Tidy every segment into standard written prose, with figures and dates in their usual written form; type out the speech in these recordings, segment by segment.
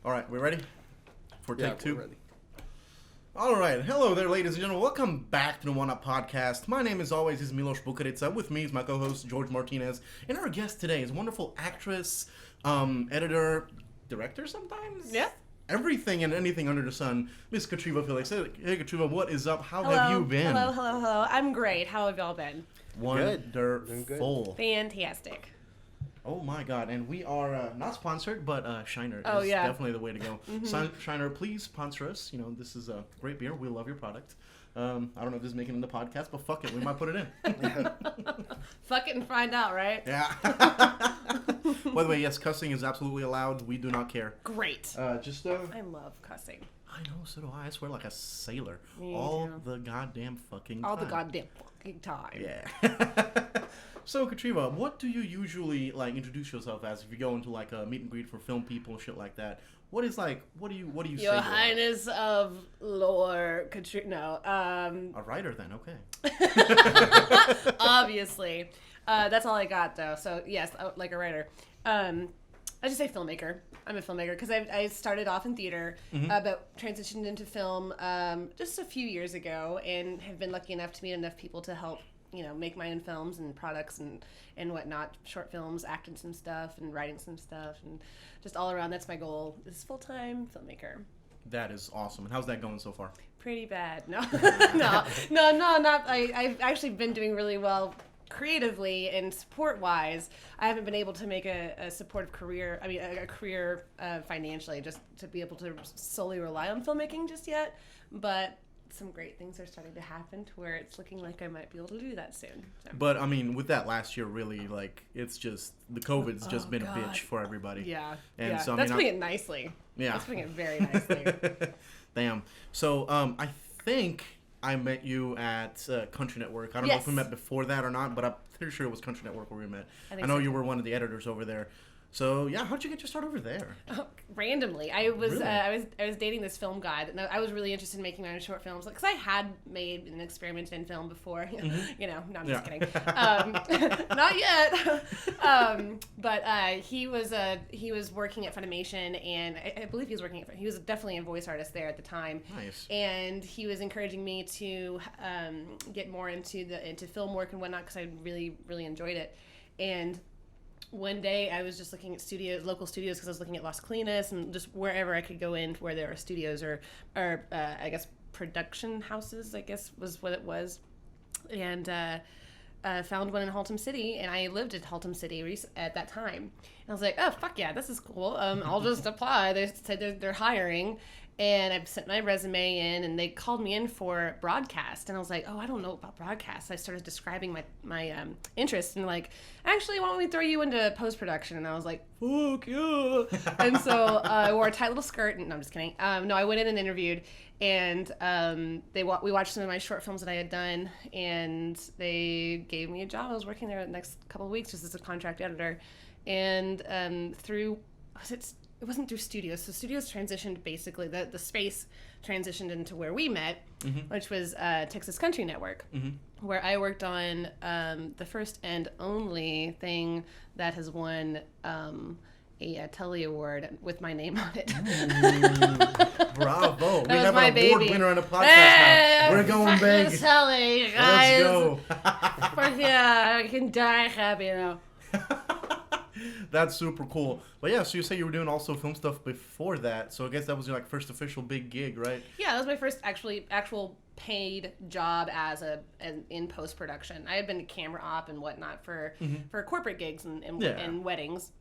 All right, we ready for take two? We're ready. All right, hello there, ladies and gentlemen. Welcome back to the One Up Podcast. My name, as always, is Milos Bukarica. With me is my co-host George Martinez, and our guest today is wonderful actress, editor, director sometimes. Yeah. Everything and anything under the sun, Miss Katrina Felix. Hey, Katrina, what is up? How Hello. have you been? Hello. I'm great. How have y'all been? Wonderful. Fantastic. Oh my God! And we are not sponsored, but Shiner Oh, is yeah. definitely the way to go. Shiner, please sponsor us. You know, this is a great beer. We love your product. I don't know if this is making it in the podcast, but fuck it, we might put it in. Fuck it and find out, right? Yeah. By the way, yes, cussing is absolutely allowed. We do not care. Great. I love cussing. know, so do I. I swear like a sailor. Me All too. the goddamn fucking All time. the goddamn fucking time. Yeah. So, Katrina, what do you usually like introduce yourself as if you go into like a meet and greet for film people and shit like that? What is like? What do you say? Your you are? Highness of Lord Katrina. No. A writer then, okay. Obviously. That's all I got though. So yes, like a writer. I just say filmmaker. I'm a filmmaker because I started off in theater, but transitioned into film just a few years ago, and have been lucky enough to meet enough people to help, make my own films and products and whatnot, short films, acting some stuff and writing some stuff, and just all around. That's my goal. Is full-time filmmaker. That is awesome. And how's that going so far? Pretty bad. No, not. I've actually been doing really well creatively and support-wise. I haven't been able to make a supportive career. I mean, a career financially, just to be able to solely rely on filmmaking just yet. But some great things are starting to happen to where it's looking like I might be able to do that soon. So. But I mean, with that last year, really, like it's just the COVID's just been God. a bitch for everybody. Yeah, And yeah. so, I That's mean, putting it nicely. Yeah. That's putting it very nicely. Damn. So I think I met you at Country Network. I don't know if we met before that or not, but I'm pretty sure it was Country Network where we met. I know you were one of the editors over there. So yeah, how'd you get your start over there? Randomly, I was Really? I was dating this film guy that I was really interested in making my own short films, because I had made an experiment in film before. No, I'm just kidding. Not yet. But he was working at Funimation, and I believe he was working at. He was definitely a voice artist there at the time. Nice. And he was encouraging me to get more into film work and whatnot, because I really enjoyed it. And one day I was just looking at local studios, because I was looking at Las Colinas and just wherever I could go in where there are studios or I guess production houses, I guess was what it was. And found one in Haltom City, and I lived in Haltom City at that time. And I was like, oh, fuck yeah, this is cool. I'll just apply. They said they're hiring. And I sent my resume in, and they called me in for broadcast. And I was like, oh, I don't know about broadcast. I started describing my interest, and like, actually, why don't we throw you into post-production? And I was like, fuck yeah. And so I wore a tight little skirt. No, I'm just kidding. No, I went in and interviewed, and we watched some of my short films that I had done, and they gave me a job. I was working there the next couple of weeks just as a contract editor. And it wasn't through studios. So studios transitioned, basically, the space transitioned into where we met, which was Texas Country Network, where I worked on the first and only thing that has won a Telly Award with my name on it. Bravo. We was have my an award baby. winner on the podcast now. We're going Fucking big. Telly, you guys. Let's go. Fuck yeah, I can die happy now. That's super cool. But yeah, so you say you were doing also film stuff before that. So I guess that was your like first official big gig, right? Yeah, that was my first actual paid job in post production. I had been a camera op and whatnot for corporate gigs and weddings.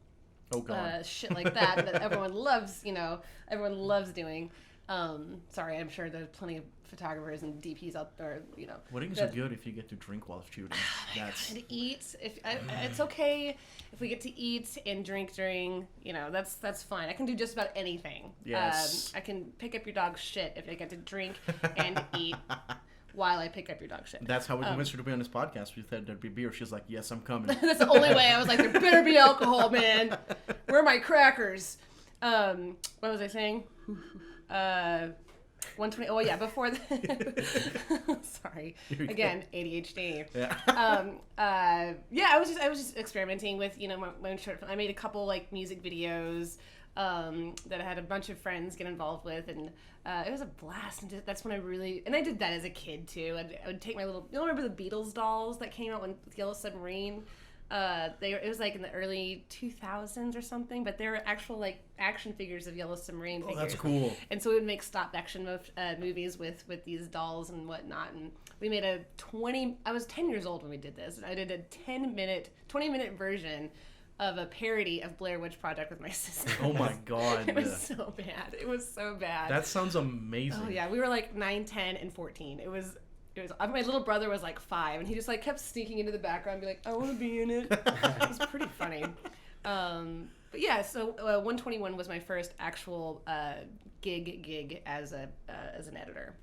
Oh God. Shit like that everyone loves. Everyone loves doing. Sorry, I'm sure there's plenty of photographers and DPs out there. Weddings are good if you get to drink while shooting. That's and eat. It's okay if we get to eat and drink during. That's fine. I can do just about anything. Yes. I can pick up your dog's shit if I get to drink and eat while I pick up your dog's shit. That's how we convinced her to be on this podcast. We said there'd be beer. She's like, yes, I'm coming. That's the only way. I was like, there better be alcohol, man. Where are my crackers? What was I saying? 120. Oh yeah, before that. Sorry. Again, ADHD. Yeah. I was just experimenting with my own short film. I made a couple like music videos. that I had a bunch of friends get involved with, and it was a blast. And that's when I did that as a kid too. I would take my little, you remember the Beatles dolls that came out with Yellow Submarine? It was like in the early 2000s or something, but they were actual like action figures of Yellow Submarine figures. Oh, that's cool. And so we would make stop action movies with these dolls and whatnot. And we made I was 10 years old when we did this. And I did a 20-minute version of a parody of Blair Witch Project with my sister. Oh my God. It was so bad. It was so bad. That sounds amazing. Oh yeah, we were like 9, 10, and 14. It was my little brother was like 5, and he just like kept sneaking into the background and be like, I want to be in it. It was pretty funny. But yeah, so 121 was my first actual gig as an editor.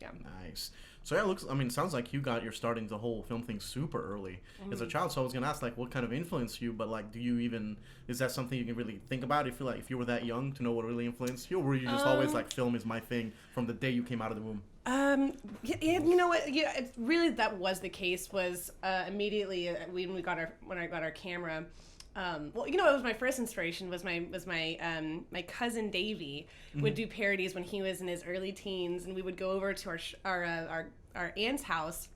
Yeah. Nice. So yeah, sounds like you got your start into the whole film thing super early as a child. So I was gonna ask, like, what kind of influenced you? But like, is that something you can really think about? If you were that young to know what really influenced you, or were you just always like, film is my thing from the day you came out of the womb? Yeah, you know what? Yeah, it really that was the case. Was immediately when I got our camera. Well, you know, it was my first inspiration was my cousin Davey would do parodies when he was in his early teens, and we would go over to our aunt's house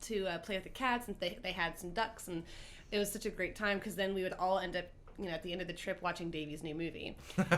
to play with the cats, and they had some ducks, and it was such a great time because then we would all end up, you know, at the end of the trip watching Davey's new movie.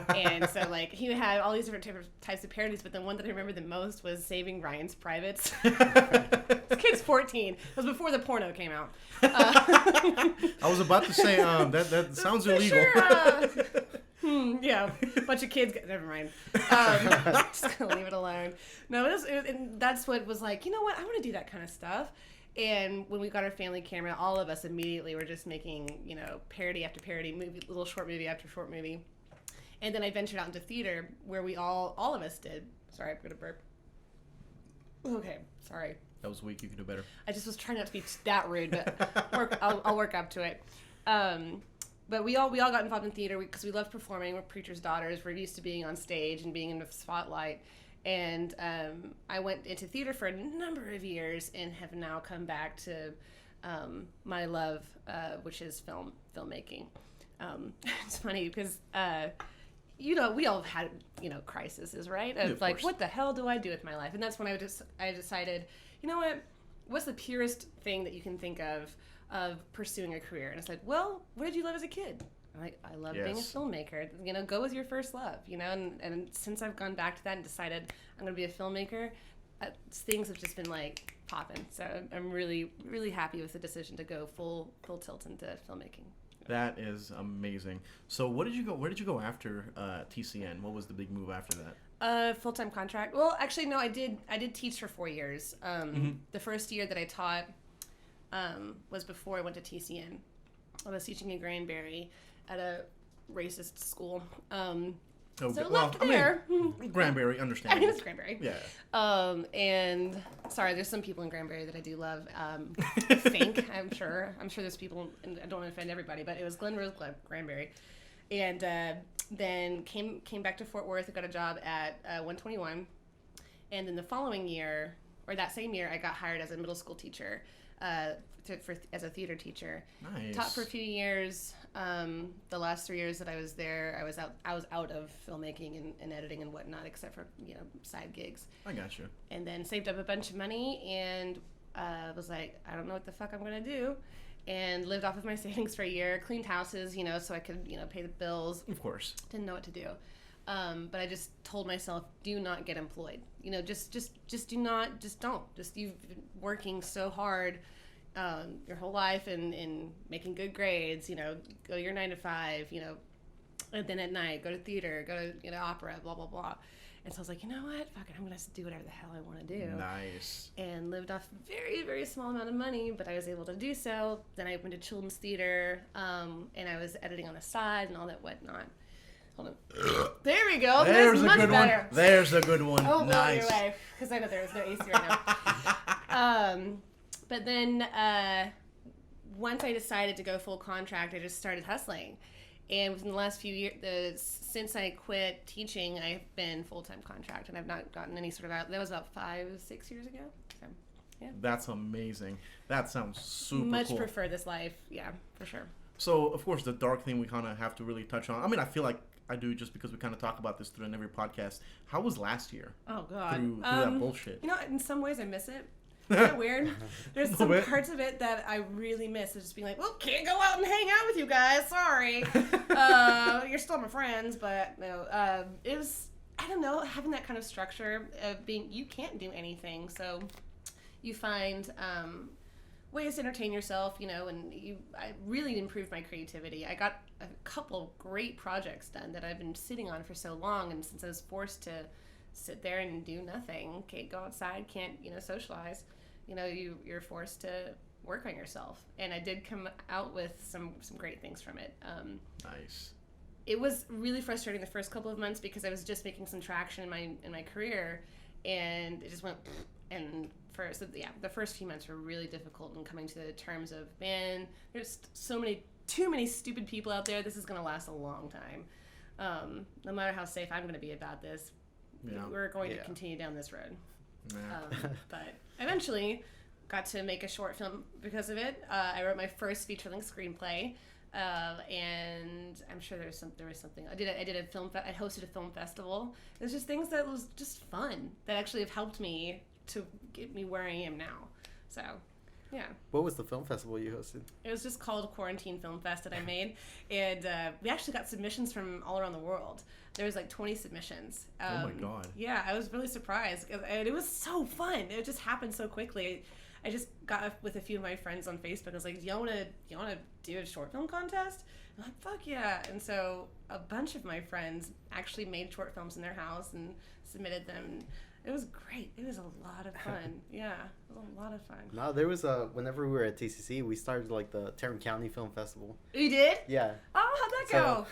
And so like he had all these different types of parodies, but the one that I remember the most was Saving Ryan's Privates. This kid's 14. It was before the porno came out. I was about to say that sounds illegal. Sure, yeah, bunch of kids. Never mind. Just gonna leave it alone. No, and that's what was like. You know what? I want to do that kind of stuff. And when we got our family camera, all of us immediately were just making, you know, parody after parody, little short movie after short movie. And then I ventured out into theater, where we all of us did. Sorry, I'm gonna burp. Okay, sorry. That was weak. You could do better. I just was trying not to be that rude, but I'll work up to it. But we all got involved in theater because we loved performing. We're preachers' daughters. We're used to being on stage and being in the spotlight. And I went into theater for a number of years and have now come back to my love, which is filmmaking. It's funny because, you know, we all have had, you know, crises, right? Of like, what the hell do I do with my life? And that's when I decided, you know what? What's the purest thing that you can think of pursuing a career? And it's like, well, what did you love as a kid? I'm like, I love being a filmmaker. You know, go with your first love, you know? And since I've gone back to that and decided I'm going to be a filmmaker, things have just been like popping. So I'm really, really happy with the decision to go full tilt into filmmaking. That is amazing. So where did you go after TCN? What was the big move after that? Full-time contract. Well, actually, no, I did teach for 4 years. The first year that I taught was before I went to TCN. I was teaching in Granbury at a racist school. Left there. Granbury, understandable. I mean, it's Granbury. Yeah. And sorry, there's some people in Granbury that I do love. Think, I'm sure there's people, and I don't want to offend everybody, but it was Glen Rose Granbury. And then came back to Fort Worth. I got a job at 121. And then the following year, or that same year, I got hired as a middle school teacher. As a theater teacher. Nice. Taught for a few years. The last 3 years that I was there, I was out of filmmaking and editing and whatnot, except for, you know, side gigs. I got you. And then saved up a bunch of money and was like, I don't know what the fuck I'm gonna do, and lived off of my savings for a year. Cleaned houses, you know, so I could, you know, pay the bills. Of course. Didn't know what to do. But I just told myself, do not get employed. You know, just don't. You've been working so hard your whole life and making good grades, you know, go your 9 to 5, you know, and then at night go to theater, go to, you know, opera, blah blah blah. And so I was like, you know what, fuck it, I'm gonna do whatever the hell I want to do. Nice. And lived off very, very small amount of money, but I was able to do so. Then I opened a children's theater, and I was editing on the side and all that whatnot. Hold on. There we go. There's much a good better. one. There's a good one. Oh, nice. Because I know there is no AC right now. But then once I decided to go full contract, I just started hustling. And within the last few years, since I quit teaching, I've been full-time contract, and I've not gotten any sort of that was about 5-6 years ago. So, yeah. That's amazing. That sounds super Much cool. prefer this life. Yeah, for sure. So, of course, the dark thing we kind of have to really touch on. I mean, I feel like I do just because we kind of talk about this through in every podcast. How was last year? Oh God, Through that bullshit. You know, in some ways I miss it. Isn't that weird? There's some bit. parts of it that I really miss. It's just being like, well, can't go out and hang out with you guys. Sorry. You're still my friends, but no. It was, I don't know, having that kind of structure of being, you can't do anything. So you find ways to entertain yourself, you know, and I really improved my creativity. I got a couple great projects done that I've been sitting on for so long, and since I was forced to sit there and do nothing, can't go outside, can't, you know, socialize, you know, you're forced to work on yourself. And I did come out with some great things from it. Nice. It was really frustrating the first couple of months because I was just making some traction in my career, and it just went and the first few months were really difficult in coming to the terms of, man, there's too many stupid people out there. This is going to last a long time. No matter how safe I'm going to be about this, we're going to continue down this road. Yeah. But eventually got to make a short film because of it. I wrote my first feature-length screenplay, and I'm sure there was something. I hosted a film festival. It was just things that was just fun that actually have helped me to get me where I am now. So, yeah. What was the film festival you hosted? It was just called Quarantine Film Fest that I made, and we actually got submissions from all around the world. There was like 20 submissions. Oh my God. Yeah, I was really surprised, and it was so fun. It just happened so quickly. I just got up with a few of my friends on Facebook. I was like, you wanna do a short film contest? I'm like, fuck yeah. And so a bunch of my friends actually made short films in their house and submitted them. It was great. It was a lot of fun. Yeah, it was a lot of fun. No, there was whenever we were at TCC, we started like the Tarrant County Film Festival. You did? Yeah. Oh, how'd that go?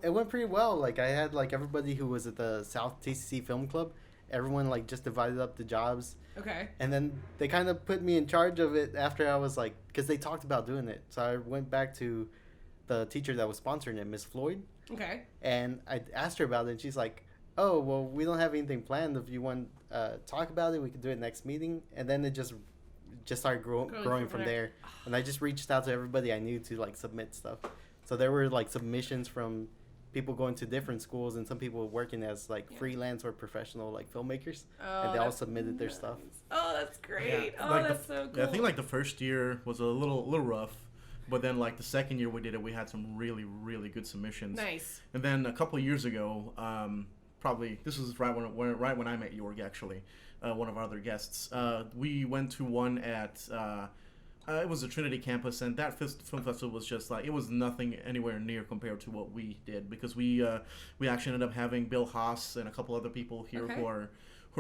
It went pretty well. Like I had like everybody who was at the South TCC Film Club, everyone like just divided up the jobs. Okay. And then they kind of put me in charge of it after I was like, because they talked about doing it. So I went back to the teacher that was sponsoring it, Miss Floyd. Okay. And I asked her about it, and she's like, oh, well, we don't have anything planned. If you want to talk about it, we could do it next meeting. And then it just started growing from there. And I just reached out to everybody I knew to like submit stuff. So there were like submissions from people going to different schools and some people working as like freelance or professional like filmmakers. And they all submitted their stuff. Oh, that's great. Yeah. Oh, like that's so cool. Yeah, I think like the first year was a little rough. But then, like, the second year we did it, we had some really, really good submissions. Nice. And then a couple of years ago, probably this was right when I met Jorg, actually, one of our other guests. We went to one at it was the Trinity campus, and that film festival was just like, it was nothing anywhere near compared to what we did, because we actually ended up having Bill Haas and a couple other people here who are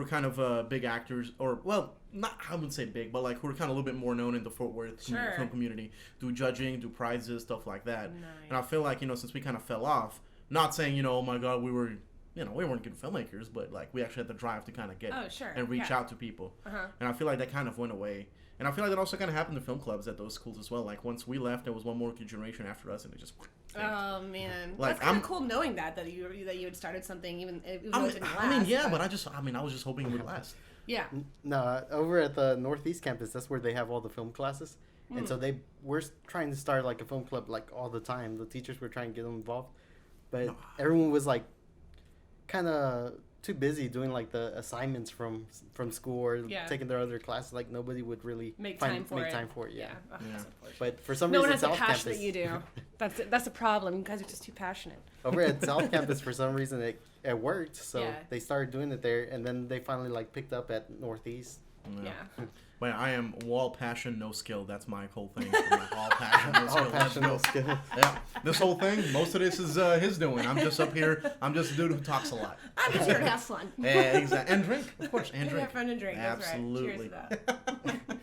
kind of big actors, or, well, not, I wouldn't say big, but like who are kind of a little bit more known in the Fort Worth film community, do judging, do prizes, stuff like that. Nice. And I feel like, since we kind of fell off, not saying, oh my God, we were, we weren't good filmmakers, but like we actually had the drive to kind of get and reach out to people. And I feel like that kind of went away. And I feel like that also kind of happened to film clubs at those schools as well. Like once we left, there was one more generation after us, and it just. Oh man, like, that's kind of cool knowing that you had started something even if it didn't last. I mean, yeah, but I was just hoping it would last. Yeah. No, over at the Northeast campus, that's where they have all the film classes, and so we're trying to start like a film club like all the time. The teachers were trying to get them involved, but everyone was like kind of too busy doing like the assignments from school or taking their other classes. Like nobody would really make time for it. Yeah. Yeah. But for some no reason, one has South the passion Campus, that you do. That's a problem. You guys are just too passionate. Over at South Campus, for some reason, it worked. So they started doing it there, and then they finally like picked up at Northeast. Yeah. But I am all passion, no skill. That's my whole thing. Like, all passion, no skill. All passion, no skill. Yeah. This whole thing, most of this is his doing. I'm just up here. I'm just a dude who talks a lot. I'm just here to have fun. Yeah, exactly. And drink, of course. And drink. Have fun and drink. Absolutely. That's right. Cheers to that.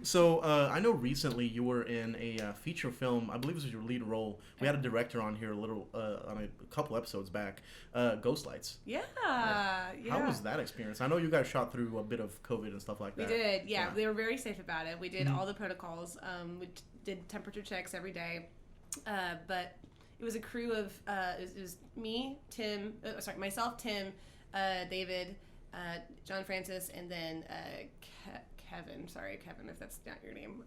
So I know recently you were in a feature film. I believe it was your lead role. We had a director on here on a couple episodes back. Ghost Lights. Yeah. How was that experience? I know you guys shot through a bit of COVID and stuff like that. We did. Yeah. They were very safe about it. We did all the protocols. We did temperature checks every day. But it was a crew of it was me, myself, Tim, David, John Francis, and then Kevin. Sorry, Kevin, if that's not your name.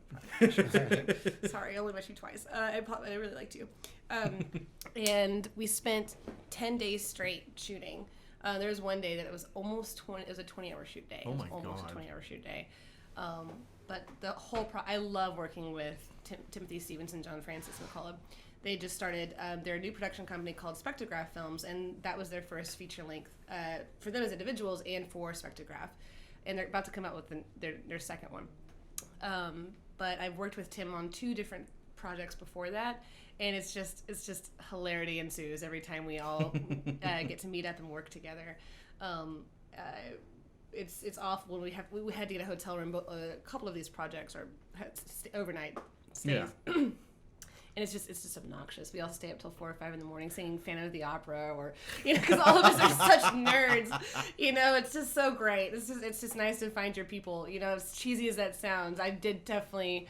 Sorry, I only met you twice. I really liked you. And we spent 10 days straight shooting. There was one day that it was almost 20. It was a 20-hour shoot day. Oh my almost God. a 20-hour shoot day. But the whole I love working with Timothy Stevenson, John Francis McCullough. They just started their new production company called Spectrograph Films, and that was their first feature length for them as individuals and for Spectrograph. And they're about to come out with their second one. But I've worked with Tim on 2 different projects before that, and it's just hilarity ensues every time we all get to meet up and work together. It's awful when we had to get a hotel room. But a couple of these projects are overnight stays. Yeah. And it's just obnoxious. We all stay up till 4 or 5 in the morning singing Phantom of the Opera, or because all of us are such nerds. It's just so great. It's just nice to find your people. As cheesy as that sounds, I did definitely.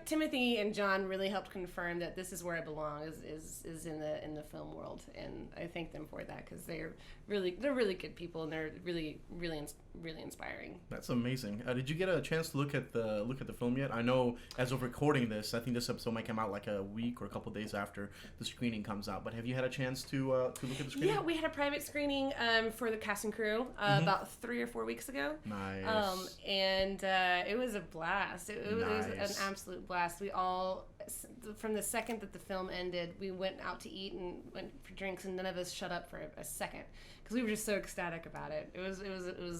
Timothy and John really helped confirm that this is where I belong, is in the film world, and I thank them for that because they're really good people, and they're really inspiring. That's amazing. Did you get a chance to look at the film yet? I know as of recording this, I think this episode might come out like a week or a couple days after the screening comes out. But have you had a chance to look at the screening? Yeah, we had a private screening for the cast and crew about 3 or 4 weeks ago. Nice. And it was a blast. It was an absolute blast. We all, from the second that the film ended, we went out to eat and went for drinks, and none of us shut up for a second because we were just so ecstatic about it. It was a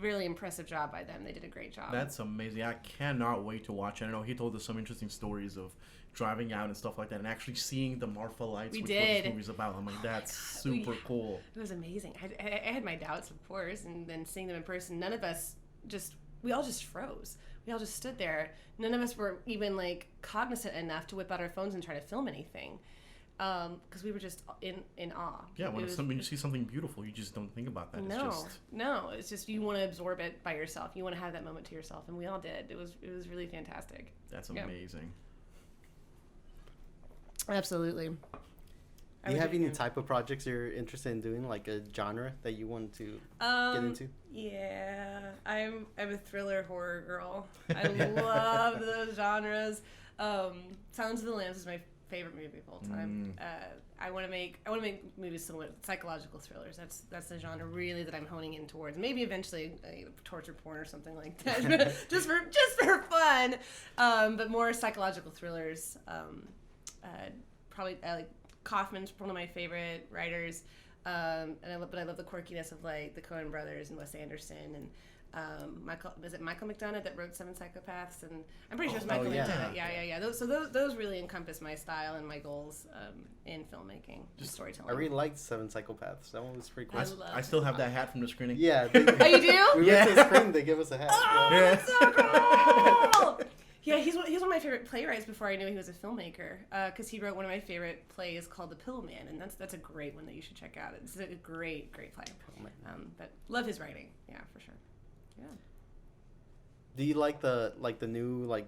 really impressive job by them. They did a great job. That's amazing. I cannot wait to watch it. I know he told us some interesting stories of driving out and stuff like that, and actually seeing the Marfa lights, which what this movie's about. I'm like, that's super cool. It was amazing. I had my doubts, of course, and then seeing them in person, none of us we all just froze. We all just stood there. None of us were even cognizant enough to whip out our phones and try to film anything, because we were just in awe. Yeah, when you see something beautiful, you just don't think about that. No, it's just you want to absorb it by yourself. You want to have that moment to yourself, and we all did. It was really fantastic. That's amazing. Absolutely. Do you have any type of projects you're interested in doing, like a genre that you want to get into? Yeah, I'm a thriller horror girl. I love those genres. Silence of the Lambs is my favorite movie of all time. I want to make movies similar, psychological thrillers. That's the genre really that I'm honing in towards. Maybe eventually torture porn or something like that, just for fun. But more psychological thrillers. Probably like Kaufman's one of my favorite writers, but I love the quirkiness of the Coen brothers and Wes Anderson and Michael McDonough that wrote Seven Psychopaths, and I'm pretty sure it's Michael McDonough. Yeah. Those really encompass my style and my goals in filmmaking, just storytelling. I really liked Seven Psychopaths. That one was pretty cool. I still have that hat from the screening. Yeah. Oh, you do? We went to the screening. They give us a hat. Oh, that's so cool! Yeah, he's one of my favorite playwrights before I knew he was a filmmaker, because he wrote one of my favorite plays called The Pillman, and that's a great one that you should check out. It's a great play. But love his writing, yeah, for sure. Yeah. Do you like the new I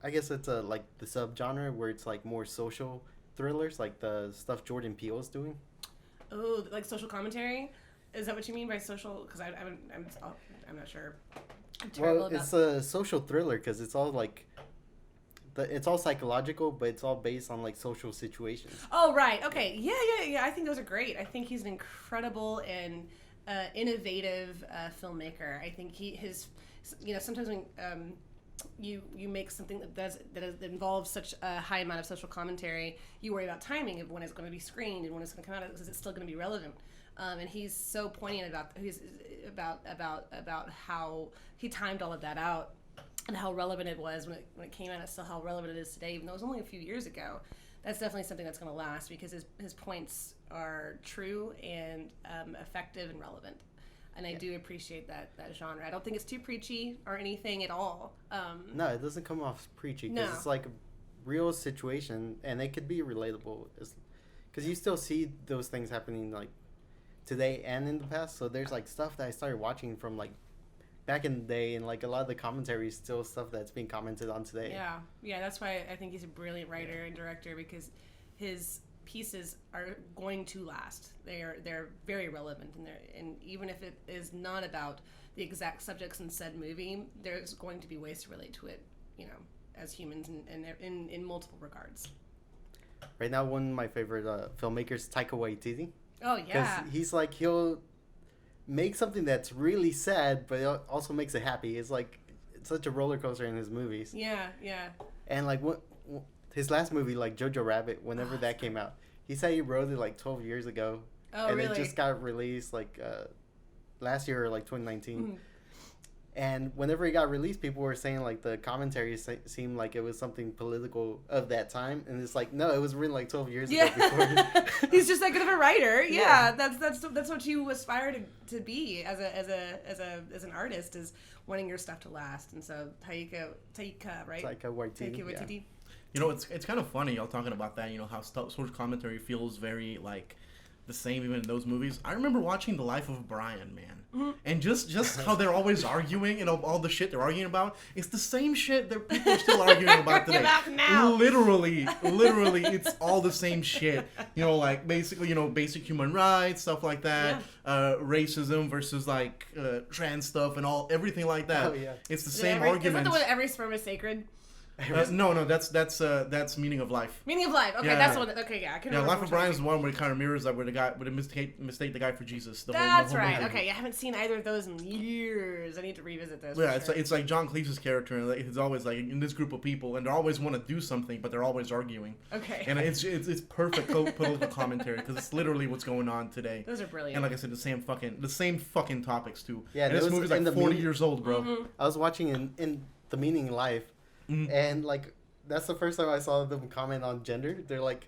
guess it's the subgenre where it's more social thrillers, like the stuff Jordan Peele's doing? Oh, like social commentary? Is that what you mean by social? Because I'm not sure. Well, it's a social thriller because it's all it's all psychological, but it's all based on social situations. Oh, right. Okay. Yeah. I think those are great. I think he's an incredible and innovative filmmaker. I think sometimes when you make something that involves such a high amount of social commentary, you worry about timing of when it's going to be screened and when it's going to come out, because it's still going to be relevant. And he's so poignant about how he timed all of that out and how relevant it was when it came out. It's still how relevant it is today, even though it was only a few years ago. That's definitely something that's going to last because his points are true and effective and relevant. And I do appreciate that genre. I don't think it's too preachy or anything at all. No, it doesn't come off preachy because it's like a real situation, and it could be relatable. Because you still see those things happening today and in the past. So there's stuff that I started watching from back in the day, and a lot of the commentary is still stuff that's being commented on today. Yeah. That's why I think he's a brilliant writer and director, because his pieces are going to last. They're very relevant, and even if it is not about the exact subjects in said movie, there's going to be ways to relate to it, as humans and in multiple regards. Right now, one of my favorite filmmakers, Taika Waititi. Oh yeah, because he's like, he'll make something that's really sad, but it also makes it happy. It's like, it's such a roller coaster in his movies. Yeah. And like his last movie, like Jojo Rabbit, whenever that came out, he said he wrote it like 12 years ago. Oh, and really? it just got released like last year or like 2019. Mm-hmm. And whenever it got released, people were saying like the commentary seemed like it was something political of that time, and it's like, no, it was written like 12 years ago. Before. He's just that good of a writer. Yeah. That's what you aspire to be as an artist, is wanting your stuff to last. And so Taika, right? Taika Waititi. Yeah. It's kind of funny y'all talking about that. How social commentary feels very like the same even in those movies. I remember watching The Life of Brian, man. Mm-hmm. And just how they're always arguing and all the shit they're arguing about. It's the same shit that people are still arguing about today. About now. Literally, it's all the same shit. Like basically, basic human rights, stuff like that. Yeah. Racism versus like trans stuff and everything like that. Oh, yeah. Is It's the same arguments. Is that the one that every sperm is sacred? No, that's Meaning of Life. Meaning of Life. Okay, yeah. That's the one. Okay, yeah, I can remember. Life of Brian is the one where it kind of mirrors that, where the guy would mistake the guy for Jesus. That's whole right. movie. Okay, I haven't seen either of those in years. I need to revisit those. Yeah, sure. it's like John Cleese's character, and he's always like in this group of people, and they always want to do something, but they're always arguing. Okay. And it's perfect political commentary, because it's literally what's going on today. Those are brilliant. And like I said, the same fucking topics too. Yeah, and this movie's like 40 years old, bro. Mm-hmm. I was watching in The Meaning of Life, and like, that's the first time I saw them comment on gender. They're like,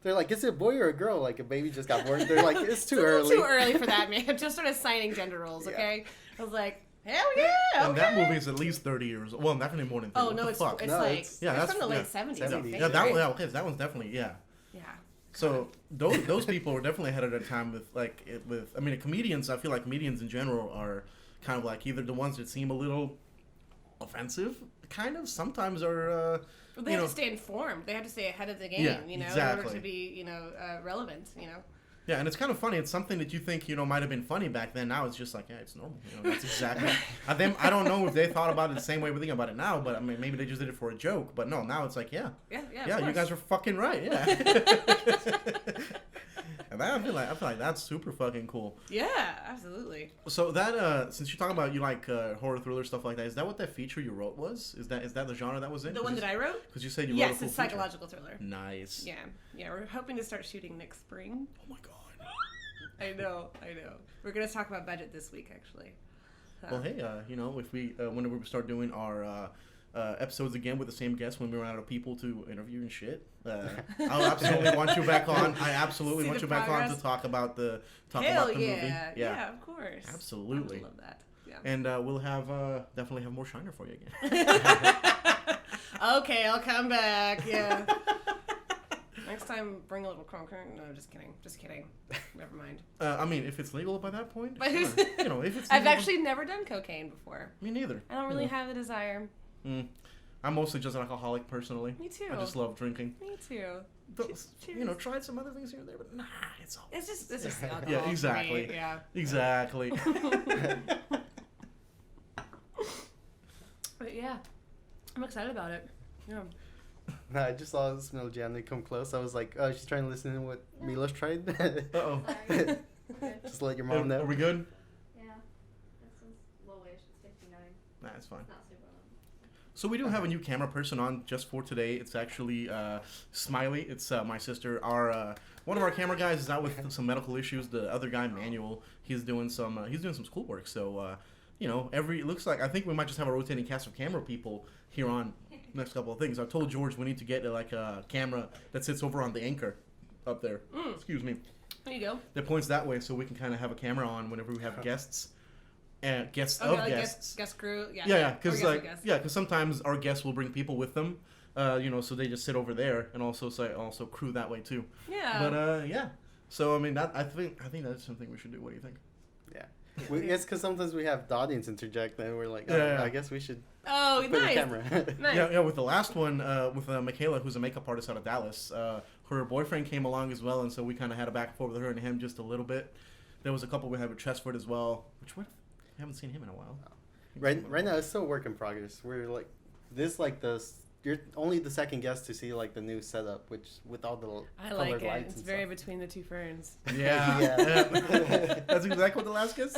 is it a boy or a girl? Like, a baby just got born. They're like, it's too early. Too early for that, man. Just started assigning gender roles, okay? Yeah. I was like, hell yeah, okay. And that movie is at least 30 years old. Well, definitely more than 30. Oh, no, it's fuck? it's No, like, it's from the late 70s, I think. Yeah, that one's definitely, yeah. Yeah. So those people were definitely ahead of their time comedians. I feel like comedians in general are kind of like either the ones that seem a little offensive, kind of, sometimes are... Well, they have to stay informed. They have to stay ahead of the game, in order to be, relevant, Yeah, and it's kind of funny. It's something that you think, might have been funny back then. Now it's just like, yeah, it's normal. That's exactly... I don't know if they thought about it the same way we think about it now, but I mean, maybe they just did it for a joke. But no, now it's like, yeah, you guys are fucking right, yeah. And I feel like that's super fucking cool. Yeah, absolutely. So that since you're talking about you like horror thriller stuff like that, is that what that feature you wrote was? Is that the genre that was in? The one that I wrote? Because you said you wrote a Yes, full it's feature. psychological thriller. Nice. Yeah, we're hoping to start shooting next spring. Oh my god. I know. We're gonna talk about budget this week, actually. Well, hey, if we whenever we start doing our episodes again with the same guests when we run out of people to interview and shit, I'll absolutely want you back on. I absolutely want you back on to talk about the movie. Yeah, of course. Absolutely. I love that. Yeah. And we'll have definitely have more Shiner for you again. Okay, I'll come back. Yeah. Next time, bring a little concrete. No, just kidding. Never mind. I mean, if it's legal by that point, but sure. If it's legal, I've actually never done cocaine before. Me neither. I don't really have the desire. I'm mostly just an alcoholic personally. Me too. I just love drinking. Me too. Tried some other things here and there, but nah, it's all. It's just alcohol. Yeah, exactly. Yeah. Exactly. But yeah, I'm excited about it. Yeah. No, I just saw Smell Gianni come close. I was like, oh, she's trying to listen to what Milos tried. Uh-oh. Just let your mom know. Are we good? Yeah. This one's lowish. It's 59. Nah, it's fine. It's not super low. So we do have a new camera person on just for today. It's actually Smiley. It's my sister. One of our camera guys is out with some medical issues. The other guy, Manuel, he's doing some schoolwork. So it looks like I think we might just have a rotating cast of camera people here on next couple of things. I told George we need to get like a camera that sits over on the anchor up there. Excuse me. There you go. That points that way, so we can kind of have a camera on whenever we have guests. Guests. Guest crew. Yeah, because sometimes our guests will bring people with them, so they just sit over there, and also crew that way too. Yeah. But so I mean I think that's something we should do. What do you think? Yeah, it's because sometimes we have the audience interject, and we're like, I guess we should. Oh, put nice. a camera. Nice. Yeah. With the last one, with Michaela, who's a makeup artist out of Dallas, her boyfriend came along as well, and so we kind of had a back and forth with her and him just a little bit. There was a couple we had with Chesford as well, which we haven't seen him in a while. Right now, it's still a work in progress. We're like, you're only the second guest to see like the new setup, which with all the I colored like it. lights It's and very stuff. between the two ferns. Yeah. Yeah. That's exactly what the last guest.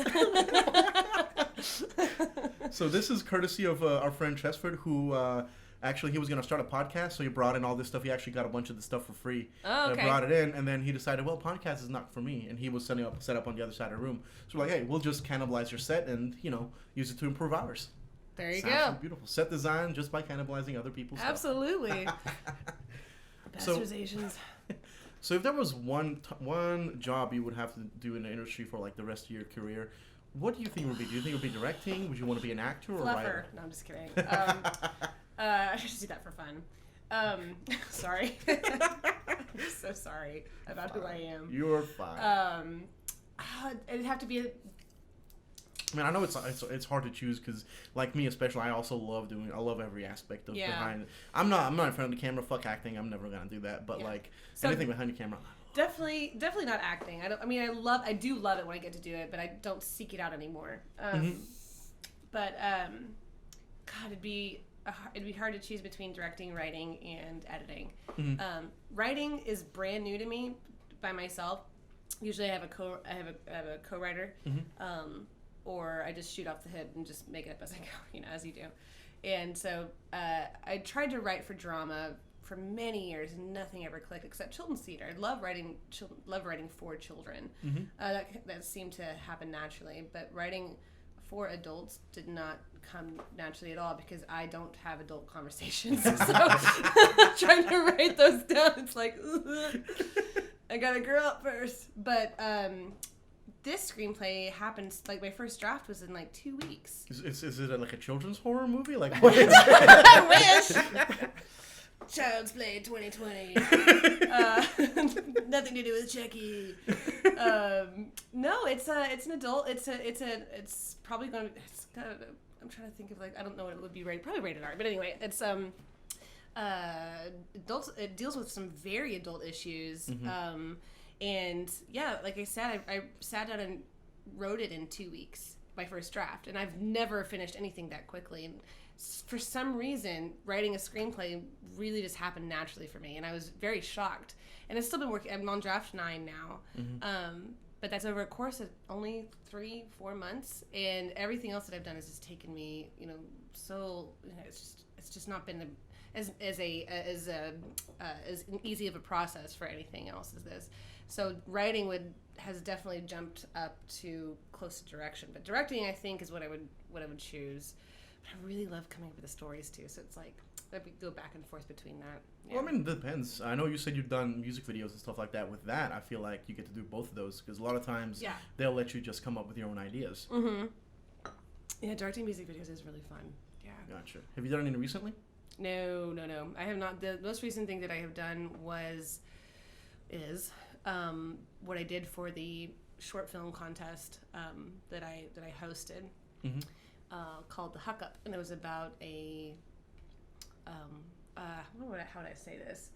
So this is courtesy of our friend Chesford, who actually he was going to start a podcast, so he brought in all this stuff. He actually got a bunch of the stuff for free. Oh, okay. Brought it in, and then he decided, well, podcast is not for me, and he was set up on the other side of the room. So we're like, hey, we'll just cannibalize your set and use it to improve ours. There you Sounds go. so beautiful set design just by cannibalizing other people's stuff. Absolutely. Bastardizations. So if there was one job you would have to do in the industry for like the rest of your career, what do you think it would be? Do you think it would be directing? Would you want to be an actor or a Fluffer. writer? No, I'm just kidding. I just do that for fun. Sorry. I'm so sorry about who I am. You're fine. It'd have to be I mean, I know it's hard to choose because, like me especially, I also love every aspect of behind. I'm not in front of the camera. Fuck acting. I'm never gonna do that. But like anything behind the camera. Definitely not acting. I do love it when I get to do it, but I don't seek it out anymore. But God, it'd be hard to choose between directing, writing, and editing. Writing is brand new to me by myself. Usually, I have a co-writer. Or I just shoot off the hip and just make it up as I go, as you do. And so I tried to write for drama for many years, and nothing ever clicked except children's theater. I love writing for children. That seemed to happen naturally, but writing for adults did not come naturally at all because I don't have adult conversations. So trying to write those down, it's like, I gotta grow up first. But this screenplay happened, like my first draft was in like 2 weeks. Is it like a children's horror movie? Like what is I wish. Child's Play 2020. Nothing to do with Chucky. No, it's an adult. It's probably going to. I'm trying to think of I don't know what it would be rated. Probably rated R. But anyway, it's adults. It deals with some very adult issues. And yeah, like I said, I sat down and wrote it in 2 weeks, my first draft, and I've never finished anything that quickly. And for some reason, writing a screenplay really just happened naturally for me, and I was very shocked. And I've still been working. I'm on draft 9 now, but that's over a course of only 3-4 months, and everything else that I've done has just taken me, it's just not been as easy of a process for anything else as this. So writing has definitely jumped up to close to direction, but directing I think is what I would choose. But I really love coming up with the stories too, so it's like I go back and forth between that. Yeah. Well, I mean, it depends. I know you said you've done music videos and stuff like that. With that, I feel like you get to do both of those because a lot of times they'll let you just come up with your own ideas. Yeah, directing music videos is really fun. Yeah. Gotcha. Have you done any recently? No. I have not. The most recent thing that I have done is what I did for the short film contest that I hosted called The Huck Up, and it was about a how would I say this?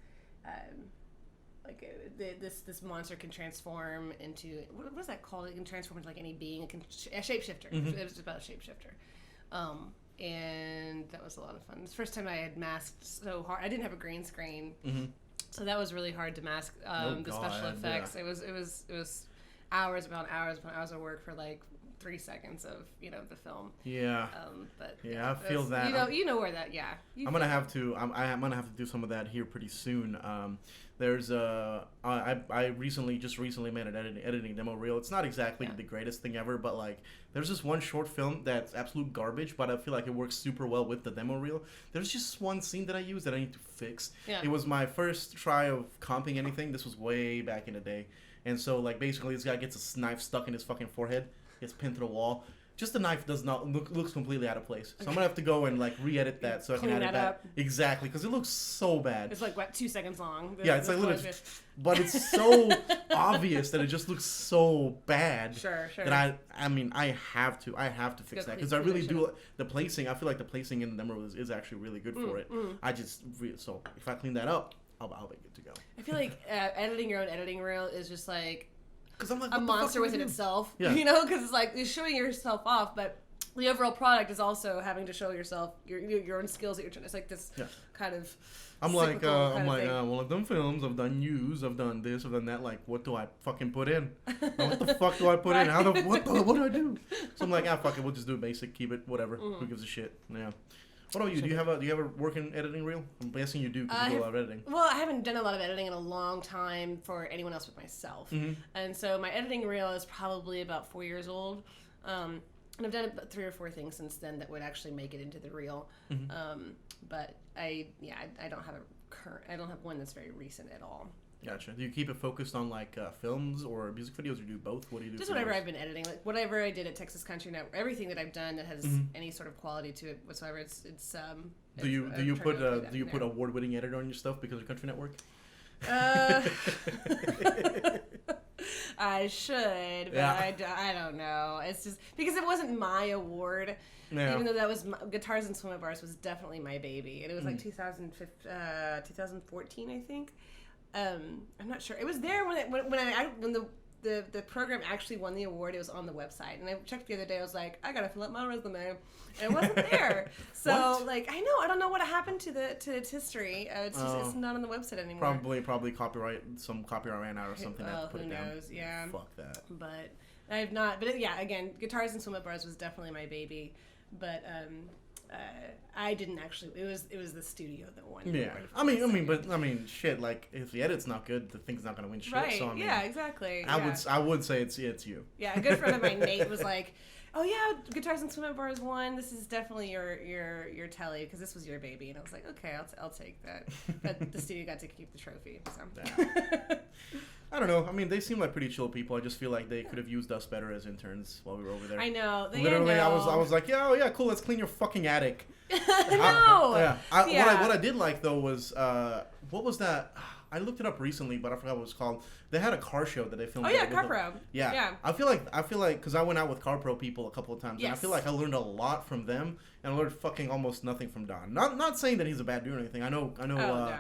This monster can transform into what is that called? It can transform into like any being. It can a shapeshifter. It was about a shapeshifter. And that was a lot of fun. It's the first time I had masked so hard. I didn't have a green screen, so that was really hard to mask the special effects. Yeah. It was hours upon hours of work for like 3 seconds of the film. Yeah. But I feel that. You know where that. Yeah. I'm gonna have to. I'm gonna have to do some of that here pretty soon. There's I recently made an editing demo reel. It's not exactly the greatest thing ever, but like there's this one short film that's absolute garbage, but I feel like it works super well with the demo reel. There's just one scene that I use that I need to fix. Yeah. It was my first try of comping anything. This was way back in the day, and so like basically this guy gets a knife stuck in his fucking forehead, gets pinned to the wall. Just the knife does not looks completely out of place. So I'm gonna have to go and like re-edit that so I can edit that up. Exactly, because it looks so bad. It's like what, 2 seconds long. It's like literally, but it's so obvious that it just looks so bad. Sure. That I have to fix that because I really do the placing. I feel like the placing in the demo is actually really good for it. I just so if I clean that up, I'll be good to go. I feel like editing your own editing reel is just like Because I'm like a monster within itself. Yeah. You know, because it's like you're showing yourself off, but the overall product is also having to show yourself your own skills that you're trying. It's like this kind of. I'm like, well, I've done films, I've done news, I've done this, I've done that. Like, what do I fucking put in? What the fuck do I put in? What do I do? So I'm like, fuck it, we'll just do basic, keep it, whatever. Who gives a shit? Yeah. What about you? Do you have a working editing reel? I'm guessing you do because you do a lot of editing. Well, I haven't done a lot of editing in a long time for anyone else but myself, and so my editing reel is probably about 4 years old. And I've done about 3 or 4 things since then that would actually make it into the reel. But I don't have one that's very recent at all. Gotcha. Do you keep it focused on like films or music videos, or do you both? What do you do? Just whatever I've been editing, like whatever I did at Texas Country Network, everything that I've done that has any sort of quality to it whatsoever. It's Do you put award-winning editor on your stuff because of Country Network? I should, but I don't know. It's just because it wasn't my award. Yeah. Even though that was Guitars and Swim Up Bars was definitely my baby, and it was like 2014, I think. I'm not sure. It was there when the program actually won the award. It was on the website, and I checked the other day. I was like, I gotta fill up my resume, and it wasn't there. So like, I don't know what happened to its history. It's not on the website anymore. Probably some copyright ran out or something. Who knows? Yeah. Fuck that. But I have not. But again, Guitars and Swim Up Bars was definitely my baby. But I didn't actually. It was the studio that won. Yeah, I mean, shit. Like, if the edit's not good, the thing's not gonna win shit. Right. So, I mean, yeah. Exactly. I would say it's you. Yeah. A good friend of mine, Nate, was like, "Oh yeah, Guitars and Swim Up Bars won. This is definitely your Telly because this was your baby." And I was like, "Okay, I'll take that." But the studio got to keep the trophy. So. Yeah. I don't know. I mean, they seem like pretty chill people. I just feel like they could have used us better as interns while we were over there. I know. Literally, I was like, yeah, cool. Let's clean your fucking attic. No. What I did like though was what was that? I looked it up recently, but I forgot what it was called. They had a car show that they filmed. Oh yeah, Car Pro. Yeah. I feel like because I went out with Car Pro people a couple of times, and I feel like I learned a lot from them, and I learned fucking almost nothing from Don. Not saying that he's a bad dude or anything. I know. No.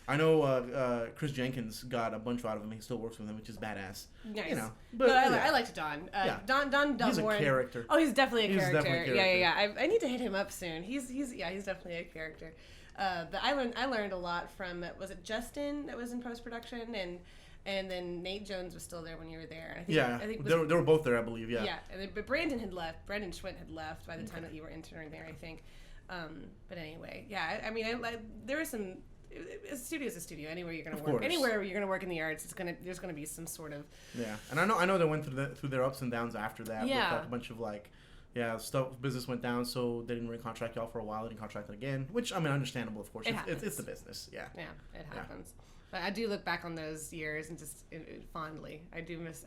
I know Chris Jenkins got a bunch out of him. He still works with him, which is badass. Nice. You know, but I liked Don. Don he's a character. Oh, he's definitely a character. Yeah. I need to hit him up soon. He's definitely a character. But I learned a lot from, was it Justin that was in post production, and then Nate Jones was still there when you were there. I think they were both there, I believe. Yeah. Yeah, but Brandon had left. Brandon Schwint had left by the time that you were interning there, I think. But anyway, there was some. A studio is a studio. Anywhere you're gonna work, anywhere you're gonna work in the arts, there's gonna be some sort of. Yeah, and I know they went through their ups and downs after that. Yeah. With like a bunch of like, business went down, so they didn't recontract y'all for a while. They didn't contract it again, which I mean, understandable, of course. It's the business. Yeah. Yeah, it happens. But I do look back on those years and just fondly. I do miss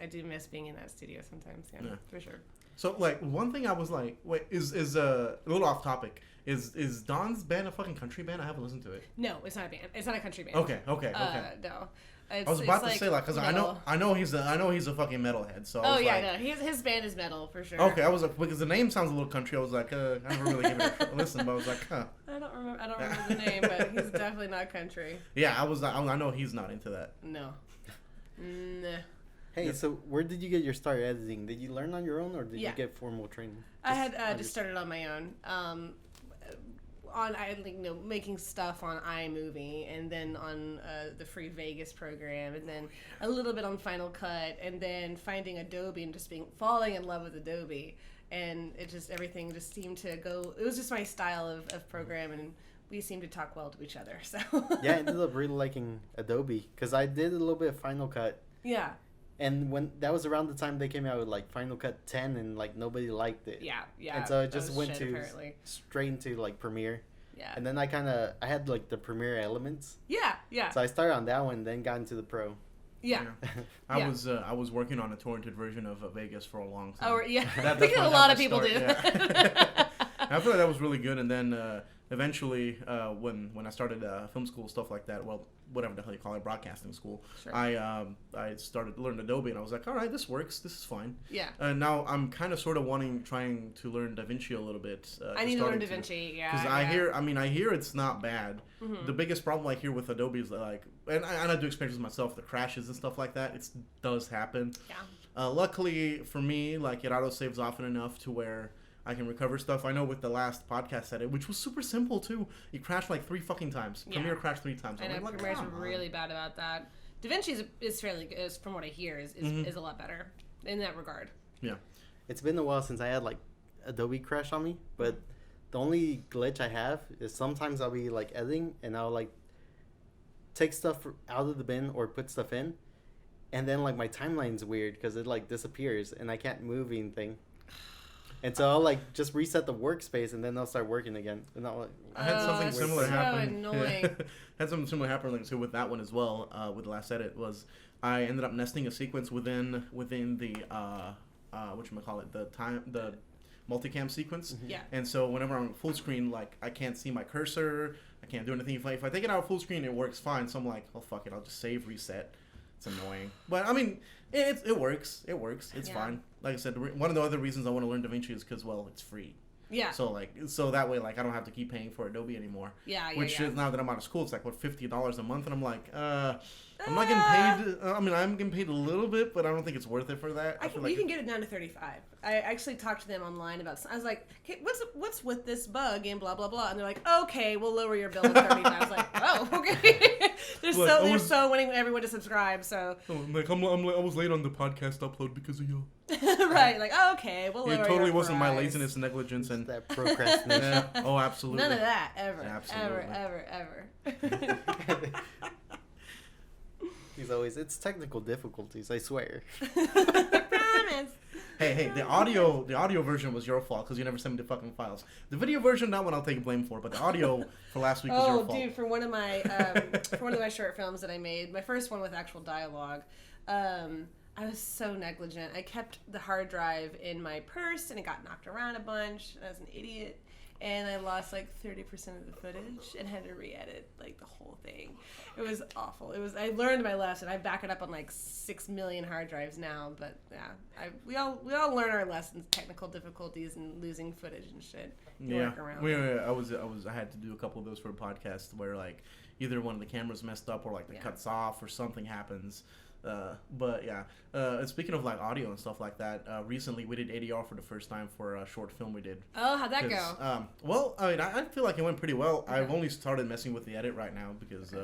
being in that studio sometimes. Yeah, for sure. So like one thing I was like, wait, is a little off topic. Is Don's band a fucking country band? I haven't listened to it. No, it's not a band. It's not a country band. Okay. No. I was about to say like, because I know he's a fucking metalhead. So his band is metal for sure. Okay, I was like, because the name sounds a little country. I was like, I never really given it a listen, but I was like, huh. I don't remember the name, but he's definitely not country. Yeah, I know he's not into that. No. Nah. Hey, so where did you get your start editing? Did you learn on your own, or did you get formal training? I had just started on my own. Making stuff on iMovie, and then on the free Vegas program, and then a little bit on Final Cut, and then finding Adobe and just falling in love with Adobe, and everything just seemed to go. It was just my style of program, and we seemed to talk well to each other. So yeah, I ended up really liking Adobe because I did a little bit of Final Cut. Yeah. And when that was around the time they came out with like Final Cut 10, and like nobody liked it. Yeah. And so it just went straight into like Premiere. Yeah. And then I had like the Premiere Elements. Yeah. So I started on that one, then got into the Pro. Yeah. I was working on a torrented version of Vegas for a long time. Oh yeah. I think a lot of people do. Yeah. I feel like that was really good, and then eventually, when I started film school, stuff like that, well, whatever the hell you call it, broadcasting school, sure. I started learning Adobe, and I was like, all right, this works, this is fine. Yeah. And now I'm kind of sort of trying to learn DaVinci a little bit. I need to learn DaVinci, Because I hear it's not bad. Mm-hmm. The biggest problem I hear with Adobe is that, like, and I do experience myself, the crashes and stuff like that. It does happen. Yeah. Luckily for me, like it auto saves often enough to where I can recover stuff. I know with the last podcast edit, which was super simple too, it crashed like 3 fucking times. Yeah. Premiere crashed 3 times. I know Premiere's really bad about that. DaVinci is fairly good, from what I hear, is a lot better in that regard. Yeah. It's been a while since I had like Adobe crash on me, but the only glitch I have is sometimes I'll be like editing and I'll like take stuff out of the bin or put stuff in, and then like my timeline's weird because it like disappears and I can't move anything. And so I'll like just reset the workspace and then they'll start working again. And I'll, like, I had something similar happen. So annoying. Had something similar happen like so with that one as well. With the last edit was I ended up nesting a sequence within the whatchamacallit, the multicam sequence. Yeah. And so whenever I'm full screen, like I can't see my cursor, I can't do anything. If I take it out full screen, it works fine. So I'm like, oh fuck it, I'll just save reset. It's annoying, but I mean, it works. It works. It's fine. Like I said, one of the other reasons I want to learn DaVinci is because, well, it's free. Yeah. So that way, like, I don't have to keep paying for Adobe anymore. Yeah. Which is, now that I'm out of school, it's like what, $50 a month, and I'm like, I'm not getting paid. I mean, I'm getting paid a little bit, but I don't think it's worth it for that. You can get it down to 35. I actually talked to them online about. I was like, "Hey, what's with this bug and blah blah blah?" And they're like, "Okay, we'll lower your bill to 35." I was like, "Oh, okay." they're so wanting everyone to subscribe. So like I was late on the podcast upload because of you. Right, like, oh, okay, we'll lower It totally your wasn't my price. laziness and negligence and that procrastination. yeah. Oh, absolutely. None of that ever, Absolutely. ever. He's always, it's technical difficulties, I swear. Promise. Hey, the audio version was your fault because you never sent me the fucking files. The video version, that one I'll take blame for, but the audio for last week was your fault. Oh, dude, for one of my short films that I made, my first one with actual dialogue, I was so negligent. I kept the hard drive in my purse, and it got knocked around a bunch. And I was an idiot, and I lost like 30% of the footage and had to re-edit like the whole thing. It was awful. I learned my lesson. I back it up on like 6 million hard drives now, but yeah, we all learn our lessons, technical difficulties, and losing footage and shit. Yeah, I had to do a couple of those for a podcast where like either one of the cameras messed up or like it cuts off or something happens. But yeah, speaking of like audio and stuff like that, recently we did ADR for the first time for a short film we did. Oh, how'd that go? Well, I mean, I feel like it went pretty well. Okay. I've only started messing with the edit right now because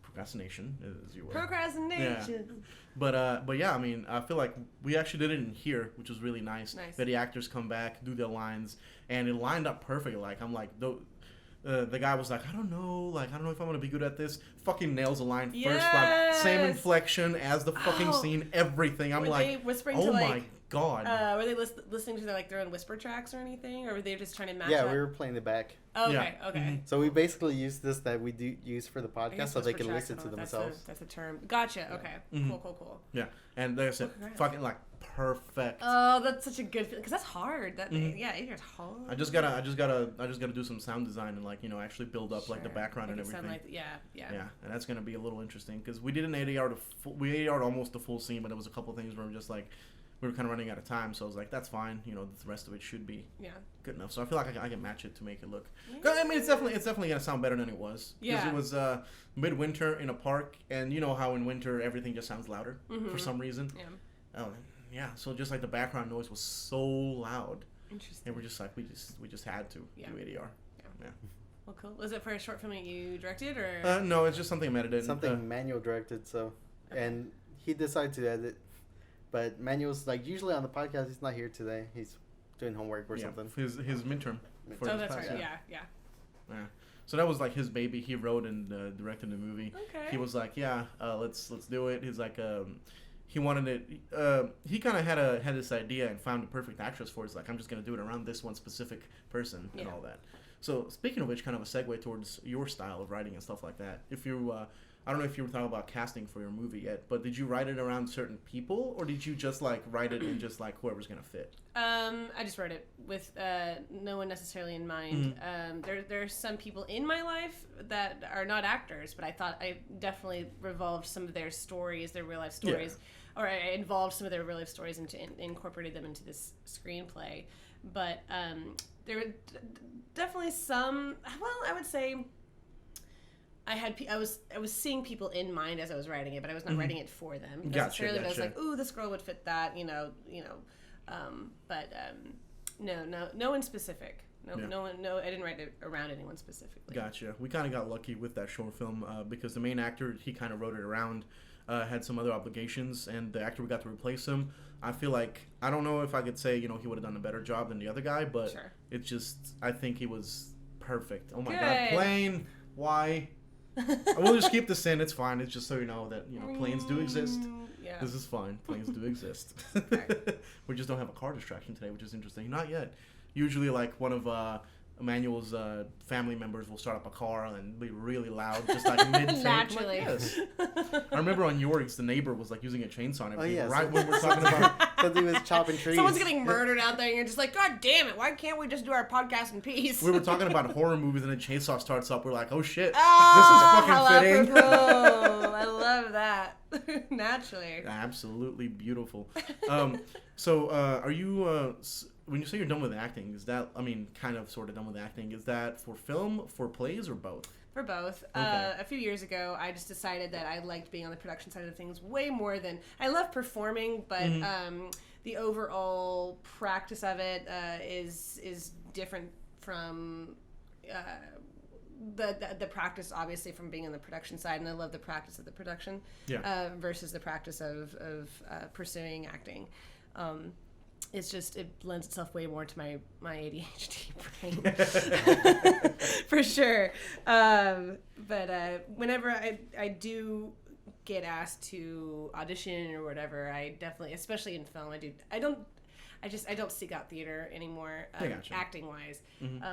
procrastination, as you will. Procrastination. Yeah. But yeah, I mean, I feel like we actually did it in here, which was really nice. That the actors come back, do their lines, and it lined up perfectly. Like I'm like, the guy was like, I don't know if I'm going to be good at this. Fucking nails a line first, like, same inflection as the fucking scene, everything. I'm like, oh my god. Were they listening to their own whisper tracks or anything? Or were they just trying to match Yeah, up? we were playing it back. Oh, okay, yeah. okay. Mm-hmm. So we basically use this that we do use for the podcast so they can listen to themselves. That's a term. Gotcha, okay. Mm-hmm. Cool. Yeah, and like I said, fucking like perfect. Oh, that's such a good feeling because that's hard. It's hard. I just gotta do some sound design and actually build up like the background and everything. Yeah, and that's gonna be a little interesting because we did an ADR we ADR'd almost the full scene, but there was a couple of things where we were kind of running out of time, so I was like, that's fine. The rest of it should be good enough. So I feel like I can match it to make it look. I mean, it's definitely gonna sound better than it was because it was midwinter in a park, and you know how in winter everything just sounds louder for some reason. Yeah. Oh, yeah. So just like the background noise was so loud. Interesting. And we're just like we just had to do ADR. Yeah. Well, cool. Was it for a short film that you directed, or? No, it's just something I edited. Something Manuel directed. So, and he decided to edit. But Manuel's like usually on the podcast. He's not here today. He's doing homework or something. His midterm. Oh, that's right. Yeah. So that was like his baby. He wrote and directed the movie. Okay. He was like, let's do it. He's like, he wanted it. He kind of had this idea and found the perfect actress for it. He's like, I'm just gonna do it around this one specific person and all that. So speaking of which, kind of a segue towards your style of writing and stuff like that. If you, I don't know if you were talking about casting for your movie yet, but did you write it around certain people, or did you just like write it and just like whoever's gonna fit? I just wrote it with no one necessarily in mind. There are some people in my life that are not actors, but I thought I definitely revolved some of their stories, their real life stories, or I involved some of their real life stories into incorporated them into this screenplay. But there were definitely some. Well, I would say I was seeing people in mind as I was writing it, but I was not writing it for them necessarily. But I was like, ooh, this girl would fit that, no one specific. No one. No, I didn't write it around anyone specifically. Gotcha. We kind of got lucky with that short film because the main actor, he kind of wrote it around, had some other obligations, and the actor we got to replace him. I feel like, I don't know if I could say, he would have done a better job than the other guy, but it's just, I think he was perfect. Oh my God, plane, why? I will just keep this in. It's fine. It's just so you know that planes do exist. Yeah. This is fine. Planes do exist. We just don't have a car distraction today, which is interesting. Not yet. Usually, like one of Emmanuel's family members will start up a car and be really loud, just like mid-take. Naturally. Like, yes. I remember on York's, the neighbor was like using a chainsaw and everything. yes. Right when we're talking about. Something was chopping trees. Someone's getting murdered out there, and you're just like, God damn it! Why can't we just do our podcast in peace? We were talking about horror movies, and then chainsaw starts up. We're like, oh shit, oh, this is fucking fitting. I love that. Naturally. Absolutely beautiful. So, are you? When you say you're done with acting, is that, kind of sort of done with acting, is that for film, for plays, or both? For both. Okay. A few years ago, I just decided that I liked being on the production side of things way more than... I love performing, but the overall practice of it is different from... The practice, obviously, from being on the production side, and I love the practice of the production versus the practice of pursuing acting. It's just, it lends itself way more to my ADHD brain, for sure. But whenever I do get asked to audition or whatever, I definitely, especially in film, I don't seek out theater anymore, acting wise. Mm-hmm.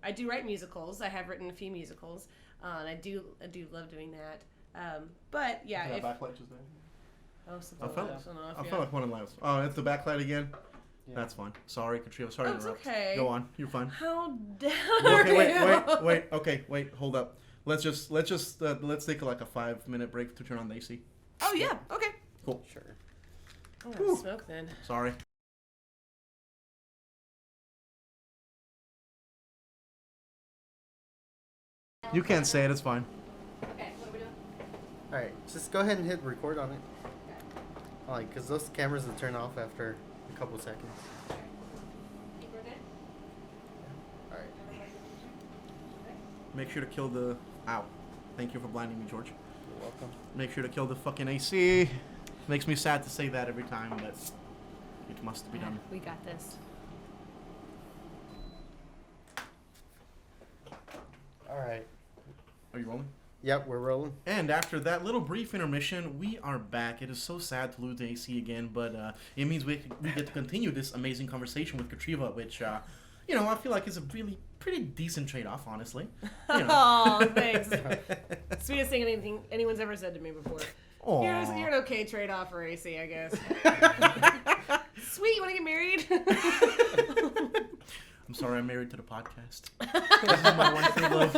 I do write musicals. I have written a few musicals, and I do love doing that. But yeah, if backlight just there. Oh, I felt like one of the last. Oh, it's the backlight again. Yeah. That's fine. Sorry, Katrina. Sorry to interrupt. Okay. Go on. You're fine. How dare you? Wait. Okay, wait. Hold up. Let's take like a 5-minute break to turn on the AC. Oh yeah. Okay. Cool. Sure. I'm gonna smoke then. Sorry. You can't say it. It's fine. Okay. What are we doing? All right. Just go ahead and hit record on it. Like, because those cameras will turn off after a couple seconds. Think we're good? All right. Make sure to kill the... Ow. Thank you for blinding me, George. You're welcome. Make sure to kill the fucking AC. Makes me sad to say that every time, but it must be done. We got this. All right. Are you rolling? Yep, we're rolling. And after that little brief intermission, we are back. It is so sad to lose the AC again, but it means we get to continue this amazing conversation with Katrina, which, I feel like is a really pretty decent trade-off, honestly. Oh, thanks. Sweetest thing anyone's ever said to me before. You're an okay trade-off for AC, I guess. Sweet, you want to get married? I'm sorry, I'm married to the podcast. This is my one true love.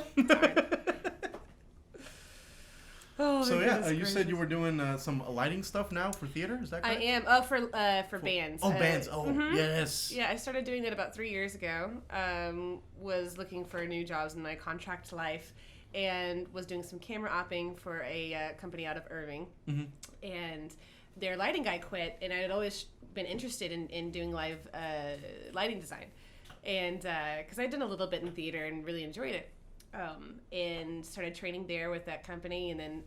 Oh, so yeah, you said you were doing some lighting stuff now for theater. Is that correct? I am. Oh, for bands. Oh, bands. Oh, yes. Yeah, I started doing that about 3 years ago. Was looking for new jobs in my contract life, and was doing some camera opping for a company out of Irving. Mm-hmm. And their lighting guy quit, and I had always been interested in doing live lighting design, and because I'd done a little bit in theater and really enjoyed it. And started training there with that company, and then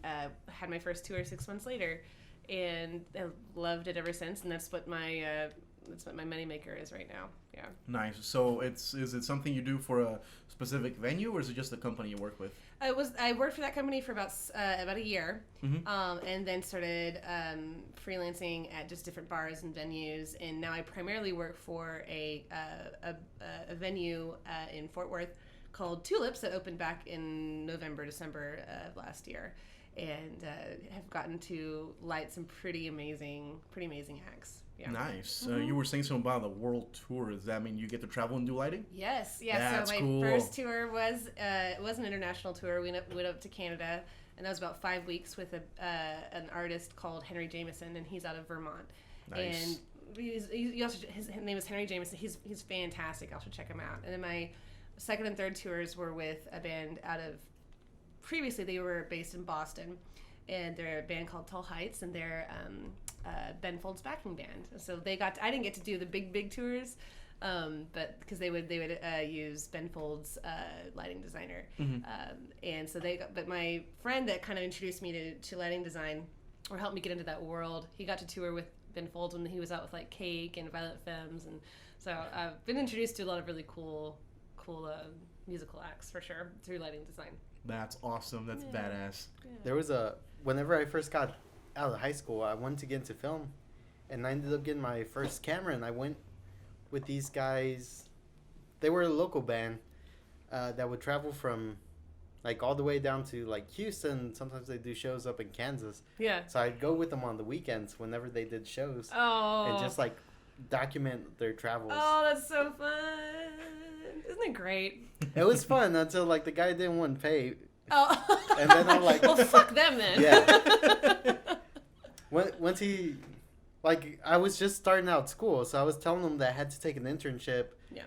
had my first tour 6 months later, and I loved it ever since. And that's what my moneymaker is right now. Yeah. Nice. So is it something you do for a specific venue, or is it just the company you work with? I worked for that company for about a year, and then started freelancing at just different bars and venues. And now I primarily work for a venue in Fort Worth called Tulips that opened back in December of last year, and have gotten to light some pretty amazing acts. Yeah. Nice. You were saying something about the world tour. Does that mean you get to travel and do lighting? Yes. Yeah. That's so my cool. first tour was an international tour. We went up to Canada, and that was about 5 weeks with an artist called Henry Jameson, and he's out of Vermont. Nice. And his name is Henry Jameson. He's fantastic. I should check him out. And then my second and third tours were with a band out of previously they were based in Boston, and they're a band called Tall Heights, and they're Ben Folds' backing band. So I didn't get to do the big tours, but because they would use Ben Folds' lighting designer, and so but my friend that kind of introduced me to lighting design, or helped me get into that world, he got to tour with Ben Folds when he was out with like Cake and Violet Femmes, and so I've been introduced to a lot of really cool musical acts for sure through lighting design. That's awesome. That's badass. Yeah. There was whenever I first got out of high school, I wanted to get into film, and I ended up getting my first camera, and I went with these guys. They were a local band that would travel from like all the way down to like Houston. Sometimes they do shows up in Kansas. Yeah. So I'd go with them on the weekends whenever they did shows. Oh. And just like document their travels. Oh, that's so fun. Isn't it great? It was fun until like the guy didn't want to pay. Oh. And then I'm like, well, fuck them then. Yeah. Once he, like, I was just starting out school, so I was telling him that I had to take an internship. Yeah.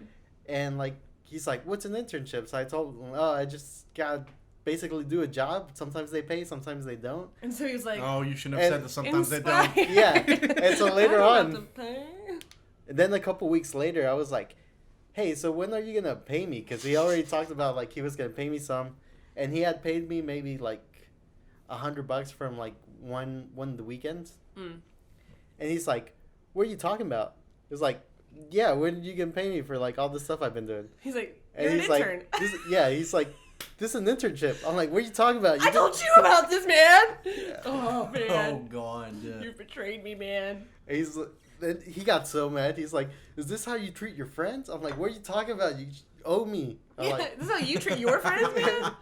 And like, he's like, "What's an internship?" So I told him, "Oh, I just gotta basically do a job. Sometimes they pay, sometimes they don't." And so he was like, Oh, you shouldn't have said that sometimes inspired. they don't. Yeah. And so later I on, don't have to pay. and then a couple weeks later, I was like, "Hey, so when are you gonna pay me?" Because he already talked about like he was gonna pay me some, and he had paid me maybe like $100 from like one of the weekends. Mm. And he's like, "What are you talking about?" It's like, "Yeah, when did you gonna pay me for like all the stuff I've been doing?" He's like, And "You're he's an intern." like, he's like, "This is an internship." I'm like, "What are you talking about?" I told you about this, man. Yeah. Oh Oh man, God. you betrayed me, man. And then he got so mad. He's like, "Is this how you treat your friends?" I'm like, "What are you talking about? You owe me." I'm Yeah, like, this is how you treat your friends, man.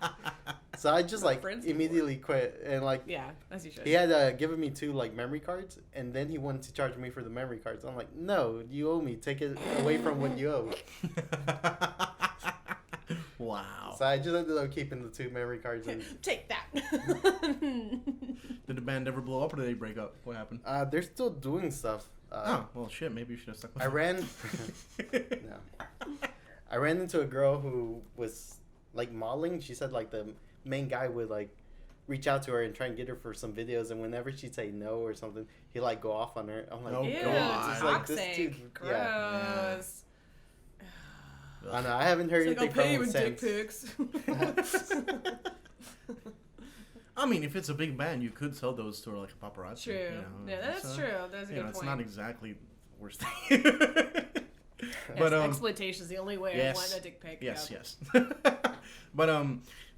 so I just like Friends immediately quit, and like Yeah, as you should. he had given me 2 like memory cards, and then he wanted to charge me for the memory cards. I'm like, "No, you owe me. Take it away from what you owe." Wow. So I just ended up keeping the 2 memory cards. And Take that. Did the band ever blow up or did they break up? What happened? they're still doing stuff. Oh, well, shit. Maybe you should have stuck with I it. ran. No. I ran into a girl who was like modeling. She said like the main guy would like reach out to her and try and get her for some videos, and whenever she'd say no or something, he'd like go off on her. I'm like, Oh, Ew, God. It's like, this toxic. dude- Gross. yeah. Yeah. I know. I haven't heard It's like, anything I'll from pay you him in dick since. pics. I mean, if it's a big band, you could sell those to like a paparazzi. True. You know? Yeah, that's true. That's a good It's point. not exactly the worst thing. Yes, exploitation is the only way yes. I want a dick pic. Yes, yeah. yes.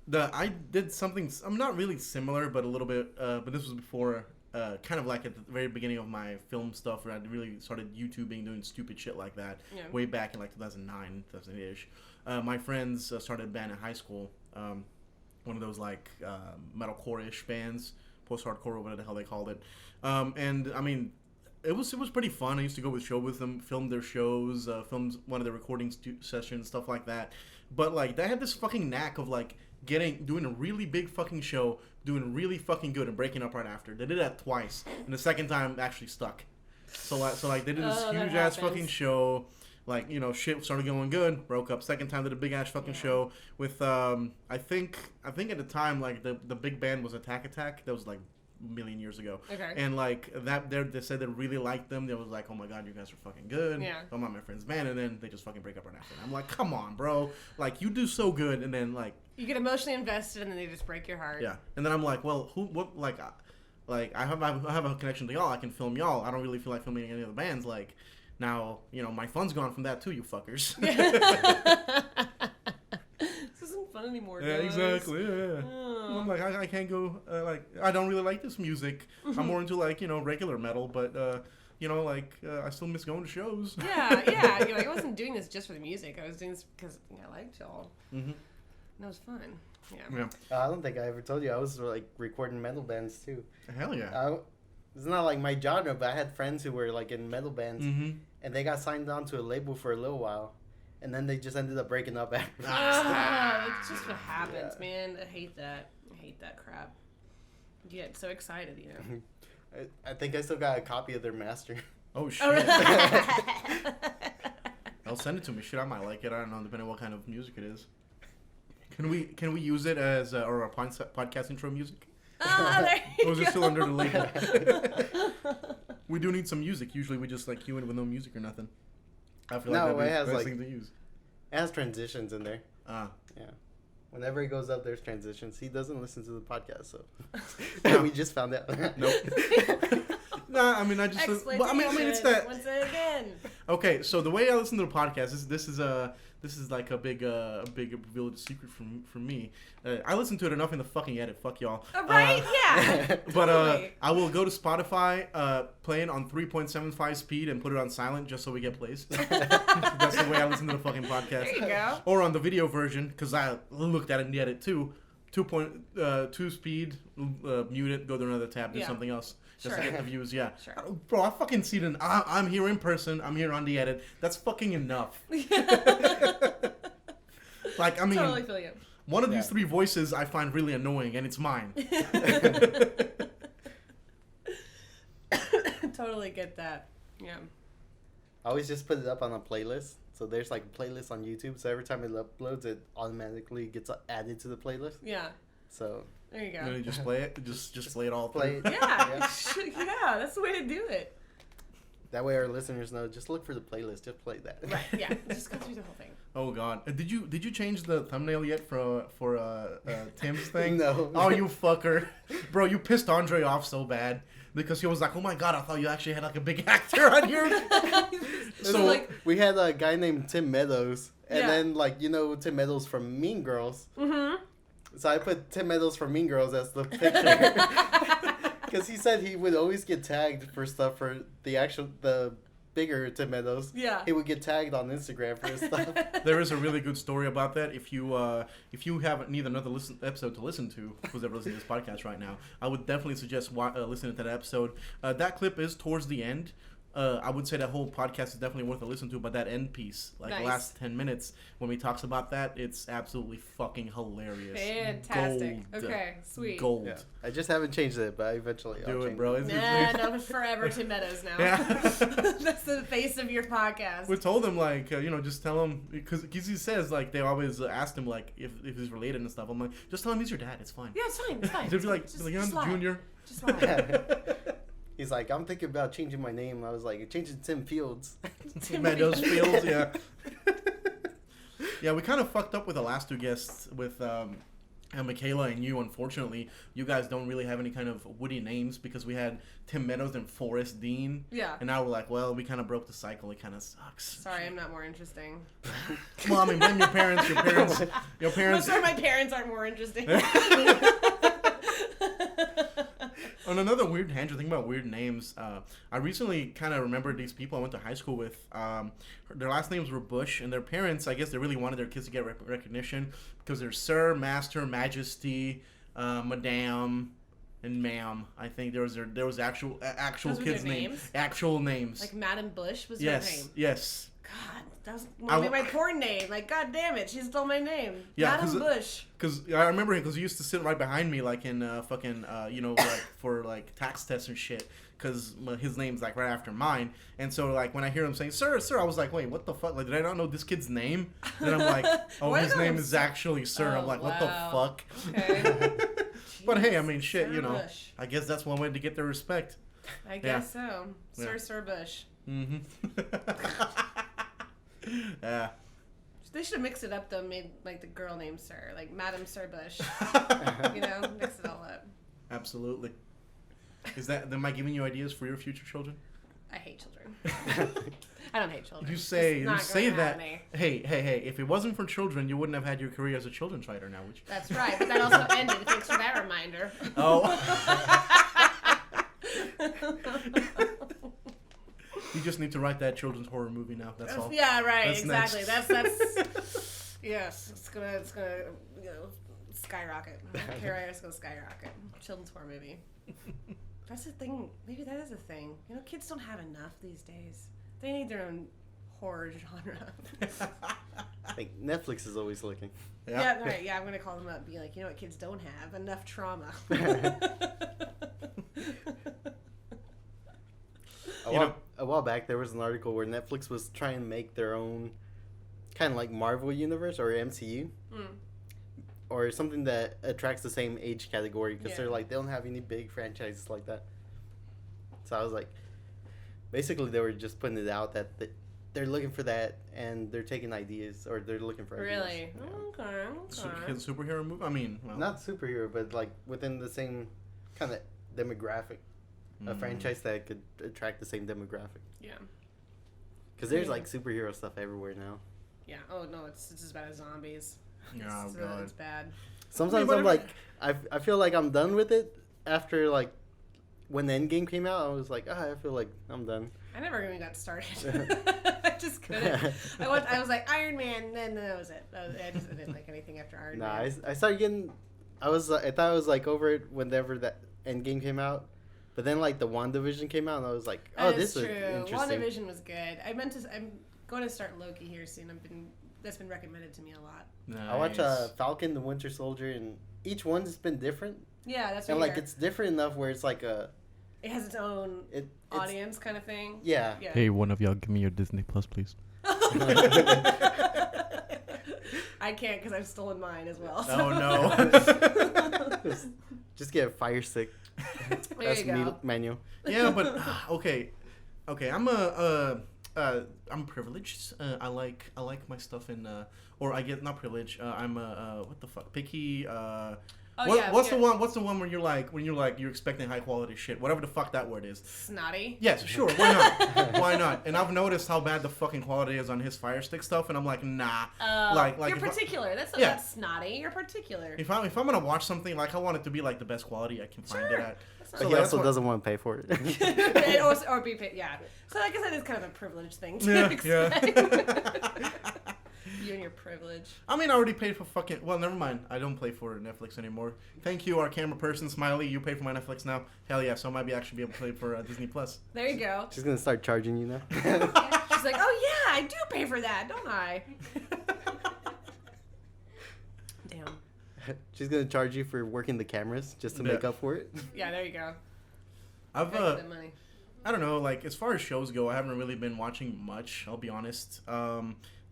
But I did something. I'm not really similar, but a little bit. But this was before, kind of like at the very beginning of my film stuff, where I really started YouTubing, doing stupid shit like that. Yeah. Way back in like 2009, 2000-ish. My friends started a band in high school. One of those like metalcore-ish bands, post-hardcore, or whatever the hell they called it. And I mean, it was pretty fun. I used to go with them, film their shows, filmed one of their recording sessions, stuff like that. But like, they had this fucking knack of like doing a really big fucking show, doing really fucking good, and breaking up right after. They did that twice, and the second time actually stuck. So like they did this Oh, that huge ass happens. fucking show. Like, you know, shit started going good, broke up. Second time did a big ass fucking show with I think at the time like the big band was Attack. That was like a million years ago. Okay. And like they said they really liked them. They was like, "Oh my god, you guys are fucking good." Yeah. I'm not my friend's band, and then they just fucking break up right after. I'm like, "Come on, bro! Like, you do so good, and then like, You get emotionally invested and then they just break your heart. yeah." And then I'm like, "Well, what like I have a connection to y'all. I can film y'all. I don't really feel like filming any other bands. Like, now, you know, my fun's gone from that too, you fuckers." This isn't fun anymore, Yeah, guys. exactly. Yeah. Oh. I'm like, I can't go. Like, I don't really like this music. I'm more into like, you know, regular metal, but you know, like I still miss going to shows. Yeah. You're like, I wasn't doing this just for the music. I was doing this because I liked y'all. Mhm. And that was fun. Yeah. Yeah. I don't think I ever told you I was like recording metal bands too. Hell yeah. It's not like my genre, but I had friends who were like in metal bands, Mm-hmm. and they got signed on to a label for a little while, and then they just ended up breaking up after. It's just what happens, Yeah. man. I hate that crap. You get so excited, you know. I think I still got a copy of their master. Oh shit. Oh, really? I'll send it to me. Shit, I might like it. I don't know, depending on what kind of music it is. Can we use it as our podcast intro music? There you Or is it still go. under the label? We do need some music. Usually we just like cue in with no music or nothing. I feel like No, that'd be it the has, best like- thing to use. It has transitions in there. Ah. Yeah. Whenever he goes up, there's transitions. He doesn't listen to the podcast, so No. we just found out. Nope. Nah, I mean I just. Well, I mean it's that. Once again. Okay, so the way I listen to the podcast is this is like a big revealed secret from me. I listen to it enough in the fucking edit. Fuck y'all. Right? Yeah. But Totally. I will go to Spotify, play it on 3.75 speed and put it on silent just so we get plays. That's the way I listen to the fucking podcast. There you go. Or on the video version, because I looked at it in the edit too. 2.2 speed, mute it, go to another tab, do Yeah. something else. Just to Sure. get the views, yeah. Sure. Bro, I fucking see it. I'm here in person. I'm here on the edit. That's fucking enough. Like, I mean, Totally feel you. one of these Yeah. three voices I find really annoying, and it's mine. Totally get that. Yeah. I always just put it up on a playlist. So there's like a playlist on YouTube. So every time it uploads, it automatically gets added to the playlist. Yeah. So There you You go. know, you just play it. Just play it all play through. it. Yeah. Yeah. That's the way to do it. That way our listeners know. Just look for the playlist. Just play that. Right. Yeah. Just go through the whole thing. Oh God, did you change the thumbnail yet for Tim's thing? No. Oh, you fucker, bro! You pissed Andre off so bad because he was like, "Oh my God, I thought you actually had like a big actor on here." So like, we had a guy named Tim Meadows, and Yeah. then like Tim Meadows from Mean Girls. mm-hmm. So I put Tim Meadows from Mean Girls as the picture because he said he would always get tagged for stuff for the bigger Tim Meadows. Yeah. He would get tagged on Instagram for his stuff. There is a really good story about that. If you need another episode to listen to, who's ever listening to this podcast right now, I would definitely suggest listening to that episode. That clip is towards the end. I would say that whole podcast is definitely worth a listen to, but that end piece, like the Nice. last 10 minutes, when he talks about that, it's absolutely fucking hilarious. Fantastic. Gold. Okay. Sweet. Gold. Yeah. I just haven't changed it, but eventually I'll Do it, change bro. Nah, no, forever Tim Meadows now. Yeah. That's the face of your podcast. We told him like just tell him because he says like they always asked him like if he's related and stuff. I'm like just tell him he's your dad. It's fine. Yeah, it's fine. It's fine. They'd be like, Just I'm lie. Junior. Just lie. He's like, I'm thinking about changing my name. I was like, change it to Tim Fields. Tim Meadows Fields. Fields, yeah. Yeah, we kind of fucked up with the last two guests with Michaela and you. Unfortunately, you guys don't really have any kind of witty names because we had Tim Meadows and Forrest Dean. Yeah. And now we're like, well, we kind of broke the cycle. It kind of sucks. Sorry, I'm not more interesting. Well, I mean, blame your parents. Your I'm parents. sorry my parents aren't more interesting. On another weird tangent, thing about weird names, I recently kind of remembered these people I went to high school with. Their last names were Bush, and their parents, I guess they really wanted their kids to get recognition because they're Sir, Master, Majesty, Madame, and Ma'am. I think there was actual Those were kids' their names. names? Actual names. Like Madam Bush was her yes, name. yes. God, that was gonna be my porn name. Like, God damn it, she stole my name. Yeah, Madam Bush. Because I remember him because he used to sit right behind me, like in like for like tax tests and shit. Because his name's like right after mine, and so like when I hear him saying "Sir, Sir," I was like, "Wait, what the fuck? Like, did I not know this kid's name?" Then I'm like, "Oh, Why his not? name is actually Sir." I'm Oh, like, "What the wow. fuck?" Okay. But hey, I Jeez, mean, shit, Sir Bush. I guess that's one way to get their respect. I guess so. Yeah. Sir Bush. Mm-hmm. Yeah. They should have mixed it up though, made like the girl named Sir, like Madam Sir Bush. Mix it all up. Absolutely. Am I giving you ideas for your future children? I hate children. I don't hate children. You say It's not gonna that. happen. Hey! If it wasn't for children, you wouldn't have had your career as a children's writer now, would you? That's right, but that also ended. Thanks for that reminder. Oh. You just need to write that children's horror movie now. That's all. Yeah, right. That's exactly. next. That's yes. It's gonna skyrocket. It's gonna skyrocket. Children's horror movie. That's the thing. Maybe that is a thing. Kids don't have enough these days. They need their own horror genre. I think Netflix is always looking. Yeah, right. Yeah, I'm gonna call them up and be like, what kids don't have? Enough trauma. A while back, there was an article where Netflix was trying to make their own kind of like Marvel universe or MCU. or something that attracts the same age category because Yeah. they don't have any big franchises like that. So I was like, basically they were just putting it out that they're looking for that and they're taking ideas or they're looking for ideas. Really? Yeah. Okay. Superhero movie? I mean, well, Not superhero, but like within the same kind of demographic. A franchise that could attract the same demographic. Yeah. Because there's Yeah. like superhero stuff everywhere now. Yeah. Oh no, it's as bad as zombies. Oh, It's, God. it's bad. Sometimes whatever. I'm like, I feel like I'm done with it after like when the Endgame came out. I was like, I feel like I'm done. I never even got started. I just couldn't. I was like Iron Man, and then that was it. I didn't like anything after Iron Man. I started getting. I thought I was like over it whenever that Endgame came out, but then like the WandaVision came out, and I was like, That this is is true. interesting. WandaVision was good. I'm going to start Loki here soon. That's been recommended to me a lot. Nice. I watched Falcon, the Winter Soldier, and each one's been different, Yeah, that's and what like it's different enough where it's like it has its own it's audience kind of thing. Yeah. Yeah. Hey, one of y'all, give me your Disney Plus, please. I can't because I've stolen mine as well. Oh, no. Just get a Fire Stick. There That's you go. manual. Yeah, but okay. I'm privileged. I like my stuff in or I get not privileged. I'm what the fuck, picky. What's the one where you're like you're expecting high quality shit, whatever the fuck that word is. Snotty. Yes, sure, why not? Why not? And I've noticed how bad the fucking quality is on his Fire Stick stuff, and I'm like, nah. Like You're if particular. That's not Yeah. snotty. You're particular. If I'm gonna watch something, like I want it to be like the best quality I can find it Sure. at. That's But not he that's also what- doesn't want to pay for it. or be paid. Yeah. So I guess that is kind of a privileged thing to Yeah, expect. You and your privilege. I mean, I already paid for fucking. Well, never mind. I don't pay for Netflix anymore. Thank you, our camera person, Smiley. You pay for my Netflix now. Hell yeah! So I might be actually be able to pay for Disney Plus. There you go. She's gonna start charging you now. She's like, oh yeah, I do pay for that, don't I? Damn. She's gonna charge you for working the cameras just to make Yeah. up for it. Yeah, there you go. I've Make the money. I don't know. Like as far as shows go, I haven't really been watching much. I'll be honest.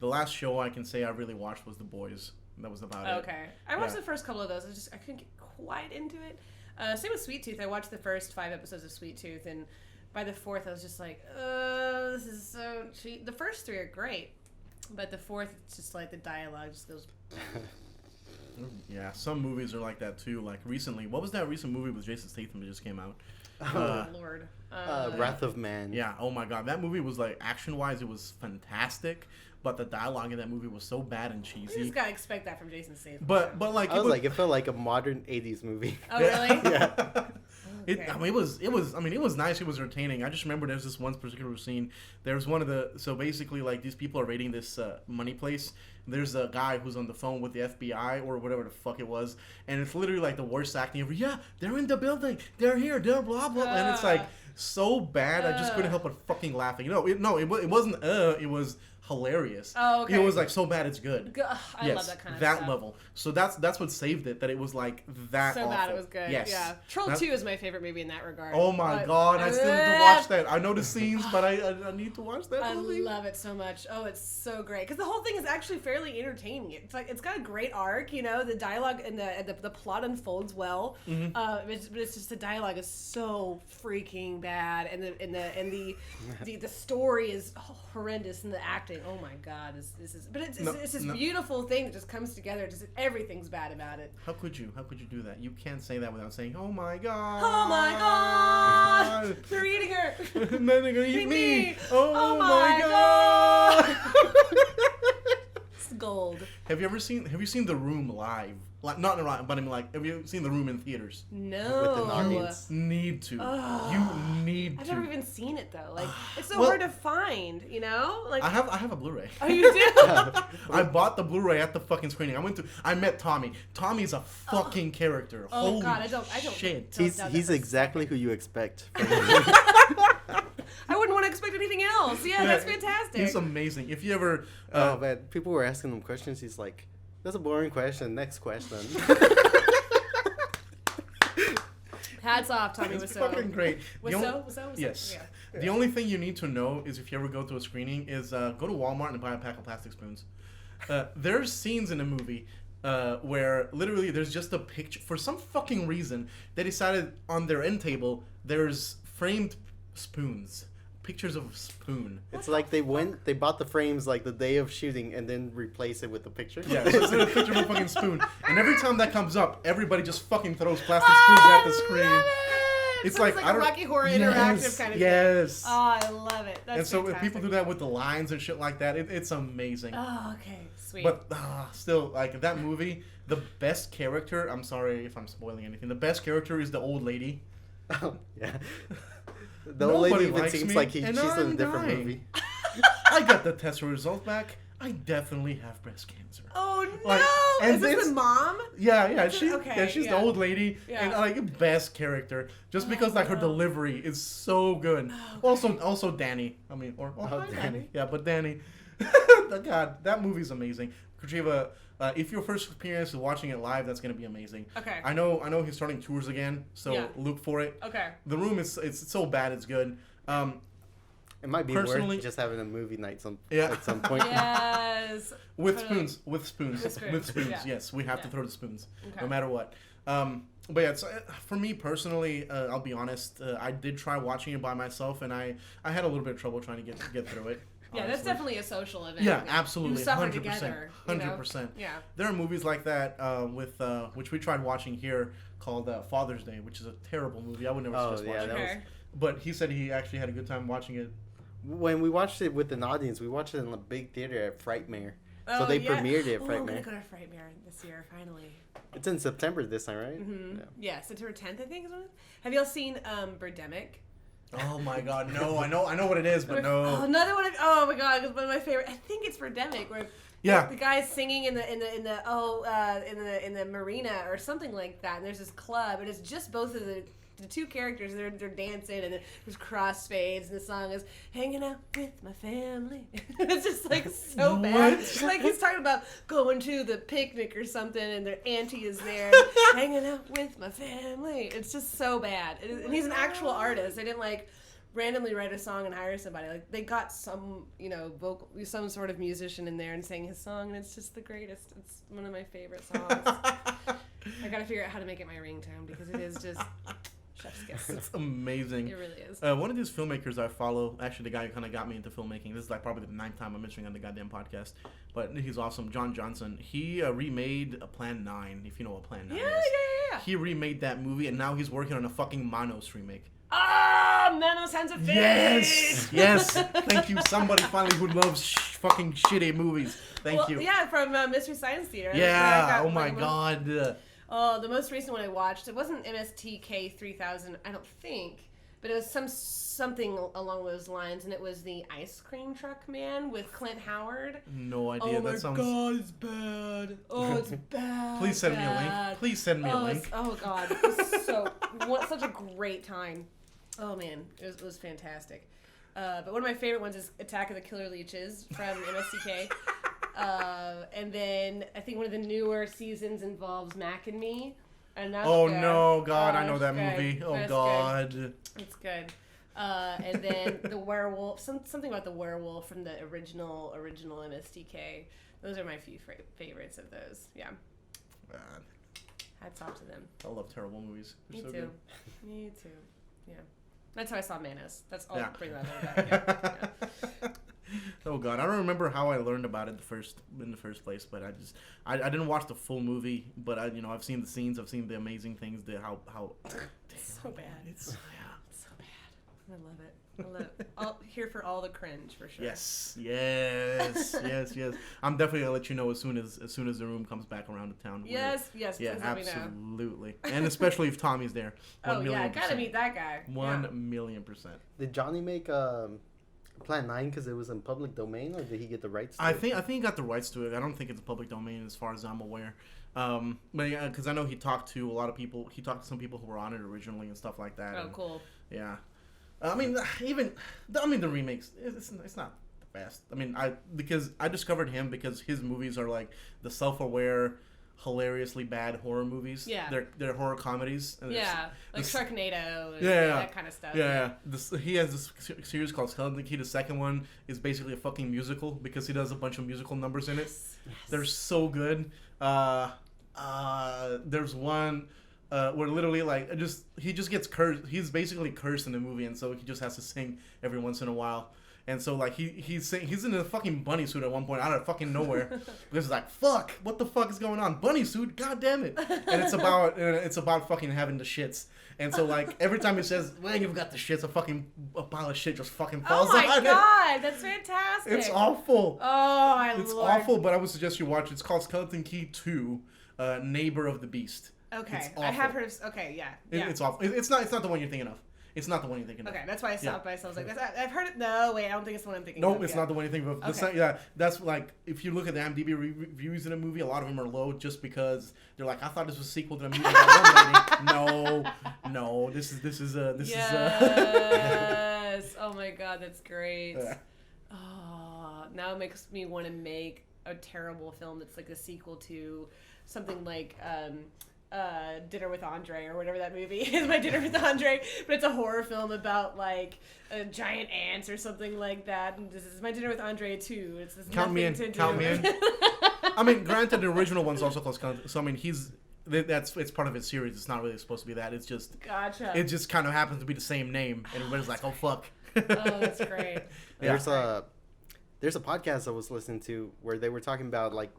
The last show I can say I really watched was The Boys. That was about it. Okay. I watched Yeah. the first couple of those. I couldn't get quite into it. Same with Sweet Tooth. I watched the first 5 episodes of Sweet Tooth, and by the 4th, I was just like, this is so cheap. The first 3 are great, but the 4th, it's just like the dialogue just goes. Yeah, some movies are like that too. Like recently, what was that recent movie with Jason Statham that just came out? Oh, Lord. Wrath of Man. Yeah. Oh my God, that movie was like action-wise, it was fantastic, but the dialogue in that movie was so bad and You cheesy. just gotta expect that from Jason Statham. But like I was like, it felt like a modern '80s movie. Oh, really? Yeah. It, Okay. I mean, it was nice. It was entertaining. I just remember there's this one particular scene. There's one of the, so basically like these people are raiding this money place. There's a guy who's on the phone with the FBI or whatever the fuck it was, and it's literally like the worst acting ever. Yeah, they're in the building. They're here. They're blah blah. And it's like so bad. I just couldn't help but fucking laughing. It wasn't. It was hilarious. Oh, okay. It was like so bad it's good. I love that kind of that stuff. level. So that's what saved it. That it was like that. So awful. bad it was good. Yes. Yeah. Troll That- 2 is my favorite movie in that regard. Oh my But- God! I still need to watch that. I know the scenes, but I need to watch that I movie. love it so much. Oh, it's so great because the whole thing is actually fairly entertaining. It's like it's got a great arc, you know. The dialogue and the plot unfolds well. Mm-hmm. But it's just the dialogue is so freaking bad, and the story is horrendous, and the acting. Oh my God, this is. But it's this beautiful thing that just comes together. Just everything's bad about it. How could you do that? You can't say that without saying, "Oh my God!" Oh my God! They're eating her. And then they're gonna eat me. Oh my God! It's gold. Have you seen The Room live? Like not live, but I mean like, have you seen The Room in theaters? No. With an audience. Need to. Ugh. You need I've to. never even seen it though. Like it's so Well- hard to find, you know? Like I have a Blu-ray. Oh, you do? I bought the Blu-ray at the fucking screening. I met Tommy. Tommy's a fucking character. Oh Holy God, I don't shit. don't He's doubt that he's for a exactly who you expect. I wouldn't want to expect anything else. Yeah, that's fantastic. He's amazing. If you ever Oh man, people were asking him questions. He's like, "That's a boring question. Next question." Hats off, Tommy it's Wiseau. fucking great. The only- Wiseau? Yes. Yeah. The only thing you need to know is if you ever go to a screening is go to Walmart and buy a pack of plastic spoons. There's scenes in the movie where literally there's just a picture. For some fucking reason, they decided on their end table there's framed spoons. Pictures of a spoon. It's like they bought the frames like the day of shooting and then replace it with the picture. Yeah, so it's a picture of a fucking spoon. And every time that comes up, everybody just fucking throws plastic spoons at the screen. It's Sounds like a Rocky Horror interactive kind of yes. thing. Oh, I love it. That's and so fantastic. if people do that with the lines and shit like that, it's amazing. Oh, okay. Sweet. But still, like that movie, the best character, I'm sorry if I'm spoiling anything, the best character is the old lady. Oh, yeah. The old lady even likes seems me, like she's and in a I'm different dying. movie. I got the test result back. I definitely have breast cancer. Oh no! Like, Is this the mom? Yeah, she's she's the old lady, Yeah. and like best character, just because like her delivery is so good. Also Danny. I mean, Oh, Danny. Yeah, but Danny. God, that movie's amazing. Katrina, if your first experience is watching it live, that's gonna be amazing. Okay. I know he's starting tours again, so Yeah. look for it. Okay. The Room it's so bad it's good. It might be Personally- worth just having a movie night Yeah. at some point. Yes. With Totally. spoons, with spoons, With spoons, with spoons. yeah. Yes, we have to Yeah. throw the spoons, Okay. no matter what. But yeah, for me personally, I'll be honest. I did try watching it by myself, and I had a little bit of trouble trying to get through it. Yeah, that's honestly. definitely a social event. Yeah, absolutely, You suffer 100%, together. you know? 100%. Yeah. There are movies like that with which we tried watching here called Father's Day, which is a terrible movie. I would never Oh, suggest yeah, watching that it. Okay. But he said he actually had a good time watching it. When we watched it with an audience, we watched it in a big theater at Frightmare. Oh, So they yeah. premiered it at Oh, I'm gonna Frightmare. go to Frightmare this year finally. It's in September this time, right? Mm-hmm. Yeah, September 10th, I think is when. Have y'all seen Birdemic? Oh my God, no! I know what it is, but no. Oh, another one of my God, it's one of my favorite. I think it's Birdemic, where Yeah. the guy's singing in the marina or something like that, and there's this club, and it's just both of the two characters. They're dancing, and there's crossfades, and the song is "Hanging Out with My Family." It's just like so bad. What? Like he's talking about going to the picnic or something, and their auntie is there, hanging out with my family. It's just so bad. And he's an actual artist. They didn't like randomly write a song and hire somebody. Like they got some, some sort of musician in there and sang his song, and it's just the greatest. It's one of my favorite songs. I gotta figure out how to make it my ringtone because it is just chef's kiss. It's amazing. It really is. One of these filmmakers I follow, actually the guy who kind of got me into filmmaking, this is like probably the 9th time I'm mentioning on the goddamn podcast, but he's awesome, John Johnson. He remade Plan 9, if you know what Plan 9 is. Yeah. He remade that movie, and now he's working on a fucking Manos remake. Ah, Manos Hands of Fate! Yes! Thank you, somebody finally who loves fucking shitty movies. Thank you. Yeah, from Mystery Science Theater. Yeah, oh my God. Oh, the most recent one I watched, it wasn't MSTK 3000, I don't think, but it was something along those lines, and it was the Ice Cream Truck Man with Clint Howard. No idea. That sounds. God, it's bad. Oh, it's bad. Please send me a link. Please send me a link. Oh God, it was such a great time. Oh man, it was fantastic. But one of my favorite ones is Attack of the Killer Leeches from MSTK. And then I think one of the newer seasons involves Mac and Me. And that's Oh good. no, God, I know it's that good. movie. Oh That's God. good. It's good. And then the werewolf, something about the werewolf from the original MSTK. Those are my few favorites of those. Yeah. Man, Hats off to them. I love terrible movies. They're Me so too. good. Me too. Yeah. That's how I saw Manos. That's all. Yeah. Bring that back. Yeah. Oh God, I don't remember how I learned about it in the first place, but I didn't watch the full movie, but I've seen the scenes, I've seen the amazing things, how It's so bad. It's It's so bad. I love it. I love it. I'll here for all the cringe for sure. yes. I'm definitely gonna let you know as soon as the Room comes back around the town. Yes. Yeah, Please let me know. absolutely, and especially if Tommy's there. Oh yeah, I gotta meet that guy. 1,000,000%. Did Johnny make Plan 9 because it was in public domain, or did he get the rights to I it? think he got the rights to it. I don't think it's public domain as far as I'm aware. But yeah, because I know he talked to a lot of people. He talked to some people who were on it originally and stuff like that. Oh, and, cool. Yeah. The remakes, it's not the best. Because I discovered him because his movies are like the self-aware, hilariously bad horror movies. Yeah. They're horror comedies. And Yeah, like Sharknado and Yeah. that kind of stuff. Yeah. He has this series called Skeleton Key. The second one is basically a fucking musical because he does a bunch of musical numbers in it. Yes. They're so good. There's one where literally like he just gets cursed. He's basically cursed in the movie, and so he just has to sing every once in a while. And so like he's in a fucking bunny suit at one point out of fucking nowhere. Because it's like, fuck, what the fuck is going on? Bunny suit, god damn it. And it's about fucking having the shits. And so like every time he says, "Well, you've got the shits," a pile of shit just fucking falls Oh my on god, that's fantastic. It's awful. Oh, It's awful, but I would suggest you watch it. It's called Skeleton Key 2, Neighbor of the Beast. Okay, It's I have awful. heard. Okay, yeah. It's awful. It's not the one you're thinking of. It's not the one you're thinking of. Okay, that's why I stopped Yeah. myself. I was like, I've heard it. No, wait, I don't think it's the one I'm thinking of. Nope, it's not the one you're thinking of. Okay. That's like, if you look at the IMDb reviews in a movie, a lot of them are low just because they're like, I thought this was a sequel to a movie that one lady. No, this is Yes. Oh my god, that's great. Yeah. Oh, now it makes me want to make a terrible film that's like a sequel to something like Dinner with Andre or whatever that movie is. My Dinner with Andre, but it's a horror film about like giant ants or something like that. And this is My Dinner with Andre 2. It's this Count me in. nothing to do Count me with- in. I mean, granted, the original one's also called Skeleton. So I mean, it's part of his series. It's not really supposed to be that. It's just Gotcha. it just kind of happens to be the same name, and everybody's like, oh fuck. Oh, that's great. Yeah. There's a podcast I was listening to where they were talking about like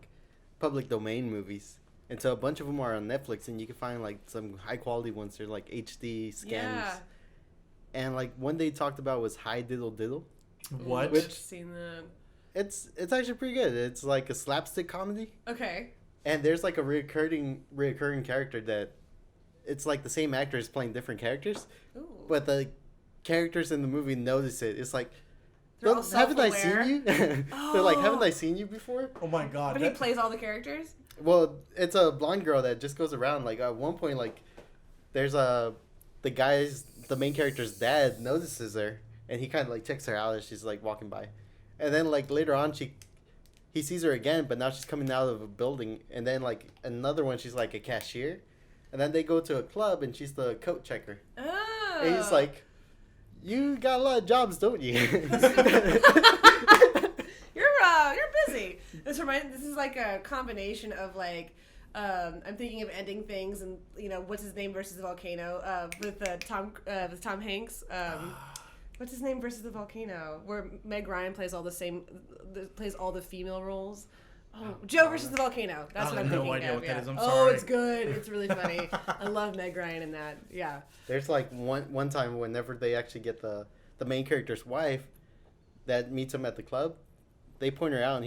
public domain movies. And so a bunch of them are on Netflix, and you can find like some high quality ones. They're like HD scans. Yeah. And like one they talked about was High Diddle Diddle. What? I've seen that. It's actually pretty good. It's like a slapstick comedy, Okay. and there's like a reoccurring character that it's like the same actor is playing different characters, Ooh. but the characters in the movie notice it. It's like, They're all haven't I self-aware? seen you? They're like, haven't I seen you before? Oh my god. But he plays all the characters? Well, it's a blonde girl that just goes around. Like at one point, like there's the main character's dad notices her, and he kind of like checks her out as she's like walking by, and then like later on he sees her again, but now she's coming out of a building, and then like another one she's like a cashier, and then they go to a club and she's the coat checker, Oh. and he's like, "You got a lot of jobs, don't you?" You're busy. This is like a combination of like I'm thinking of Ending Things and what's his name versus the volcano with Tom Hanks. What's his name versus the volcano where Meg Ryan plays all the female roles. Oh, Joe versus the volcano. That's what I'm thinking I have no idea of. what that Yeah. is. I'm Oh, sorry. it's good. It's really funny. I love Meg Ryan in that. Yeah. There's like one time whenever they actually get the main character's wife that meets him at the club, they point her out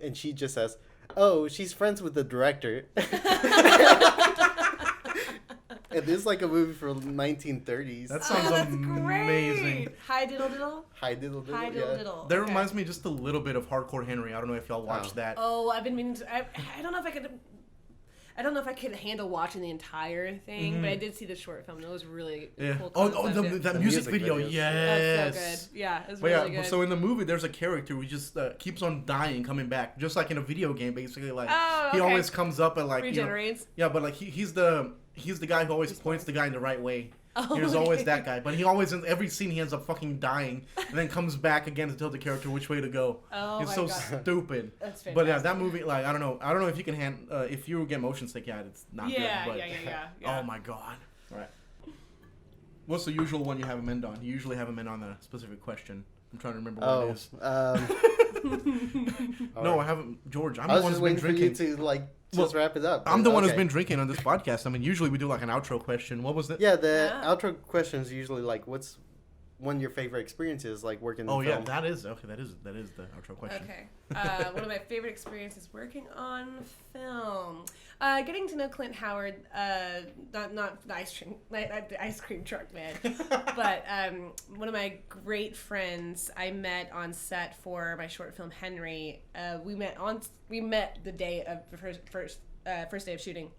and she just says, "Oh, she's friends with the director." And this is like a movie from 1930s. That sounds that's amazing. Great. Hi diddle diddle. High Diddle Diddle. Hi diddle diddle. That Okay. reminds me just a little bit of Hardcore Henry. I don't know if y'all watched that. Oh, I've been meaning to. I don't know if I could. I don't know if I could handle watching the entire thing, but I did see the short film. And it was really Yeah. cool. Oh, concept. that The music music video. videos. Yes. That's so good. Yeah, it's But really yeah, good. so in the movie, there's a character who just keeps on dying, coming back, just like in a video game, basically. Like Oh, he okay. always comes up and like Regenerates. yeah, but like he's the guy who always points the guy in the right way. Oh, There's okay. always that guy, but he always in every scene he ends up fucking dying, and then comes back again to tell the character which way to go. Oh It's my so God. stupid. That's But yeah, fantastic. that movie, like I don't know if you can if you get motion sick, yeah, it's not Yeah, good. But, yeah. Oh my god. All right. What's the usual one you have them end on? You usually have them end on a specific question. I'm trying to remember what it is. No, I haven't. George, I'm I the was one just who's been waiting for you drinking. to like just wrap it up. I'm the one who's Okay. been drinking on this podcast. I mean, usually we do like an outro question. What was it? Yeah, the Yeah. outro question is usually like, what's one of your favorite experiences like working in Oh yeah, film? that is the outro question. Okay. One of my favorite experiences working on film. Getting to know Clint Howard, not the ice cream truck man, but one of my great friends I met on set for my short film Henry. We met the day of the first day of shooting,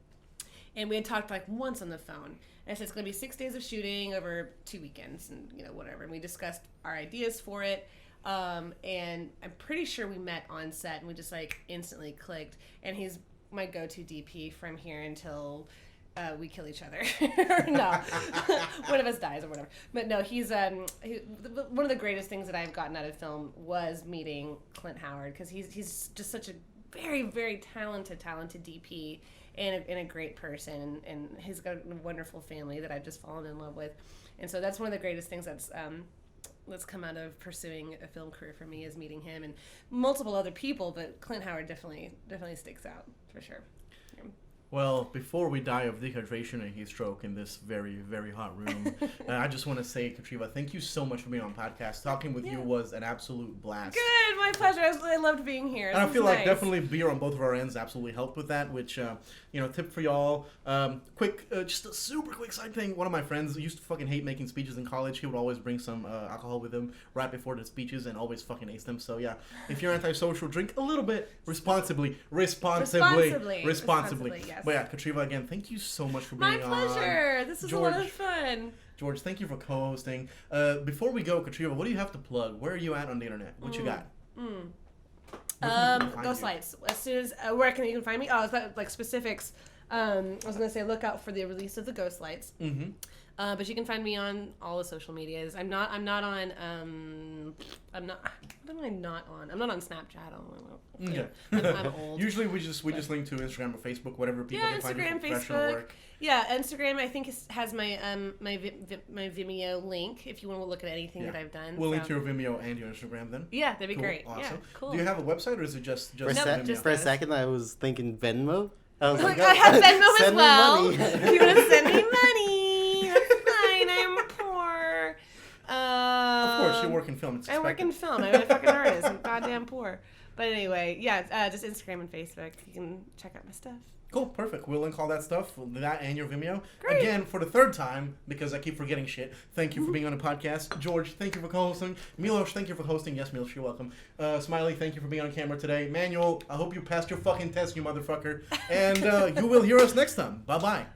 and we had talked like once on the phone. And I said it's going to be 6 days of shooting over 2 weekends, and whatever. And we discussed our ideas for it. And I'm pretty sure we met on set and we just like instantly clicked. And he's my go-to DP from here until we kill each other. No, one of us dies or whatever. But no, he's one of the greatest things that I've gotten out of film was meeting Clint Howard, because he's just such a very, very talented DP and a great person, and he's got a wonderful family that I've just fallen in love with. And so that's one of the greatest things that's come out of pursuing a film career for me, is meeting him and multiple other people, but Clint Howard definitely sticks out for sure. Yeah. Well, before we die of dehydration and heat stroke in this very, very hot room, I just want to say, Katrina, thank you so much for being on the podcast. Talking with you was an absolute blast. Good, my pleasure. I loved being here. And I feel like definitely beer on both of our ends absolutely helped with that, which, tip for y'all. Just a super quick side thing. One of my friends used to fucking hate making speeches in college. He would always bring some alcohol with him right before the speeches and always fucking ace them. So, yeah, if you're antisocial, drink a little bit responsibly. Responsibly. Yes. But yeah, Katrina, again, thank you so much for being on. My pleasure. This was a lot of fun. George, thank you for co-hosting. Before we go, Katrina, what do you have to plug? Where are you at on the internet? What you got? Ghost Lights. As soon as where you can find me? Oh, is that like specifics? I was gonna say look out for the release of the Ghost Lights. Mm-hmm. But you can find me on all the social medias. I'm not on. What am I not on? I'm not on Snapchat. Okay. I'm old. Usually we just link to Instagram or Facebook, whatever people can find your professional Facebook. work. Yeah, Instagram I think has my my Vimeo link if you want to look at anything that I've done. We'll link to your Vimeo and your Instagram then. Yeah, that'd be cool. great. Awesome. Yeah, cool. Do you have a website or is it just Vimeo? For a second I was thinking Venmo. I was like, I have Venmo as send well. me money. If you want to send me money, that's fine. I'm poor. Of course, you work in film. I work in film. I'm a fucking artist. I'm goddamn poor. But anyway, yeah, just Instagram and Facebook. You can check out my stuff. Cool, perfect. We'll link all that stuff, that and your Vimeo. Great. Again, for the third time, because I keep forgetting shit, thank you for being on the podcast. George, thank you for co-hosting. Milos, thank you for hosting. Yes, Milos, you're welcome. Smiley, thank you for being on camera today. Manuel, I hope you passed your fucking test, you motherfucker. And you will hear us next time. Bye-bye.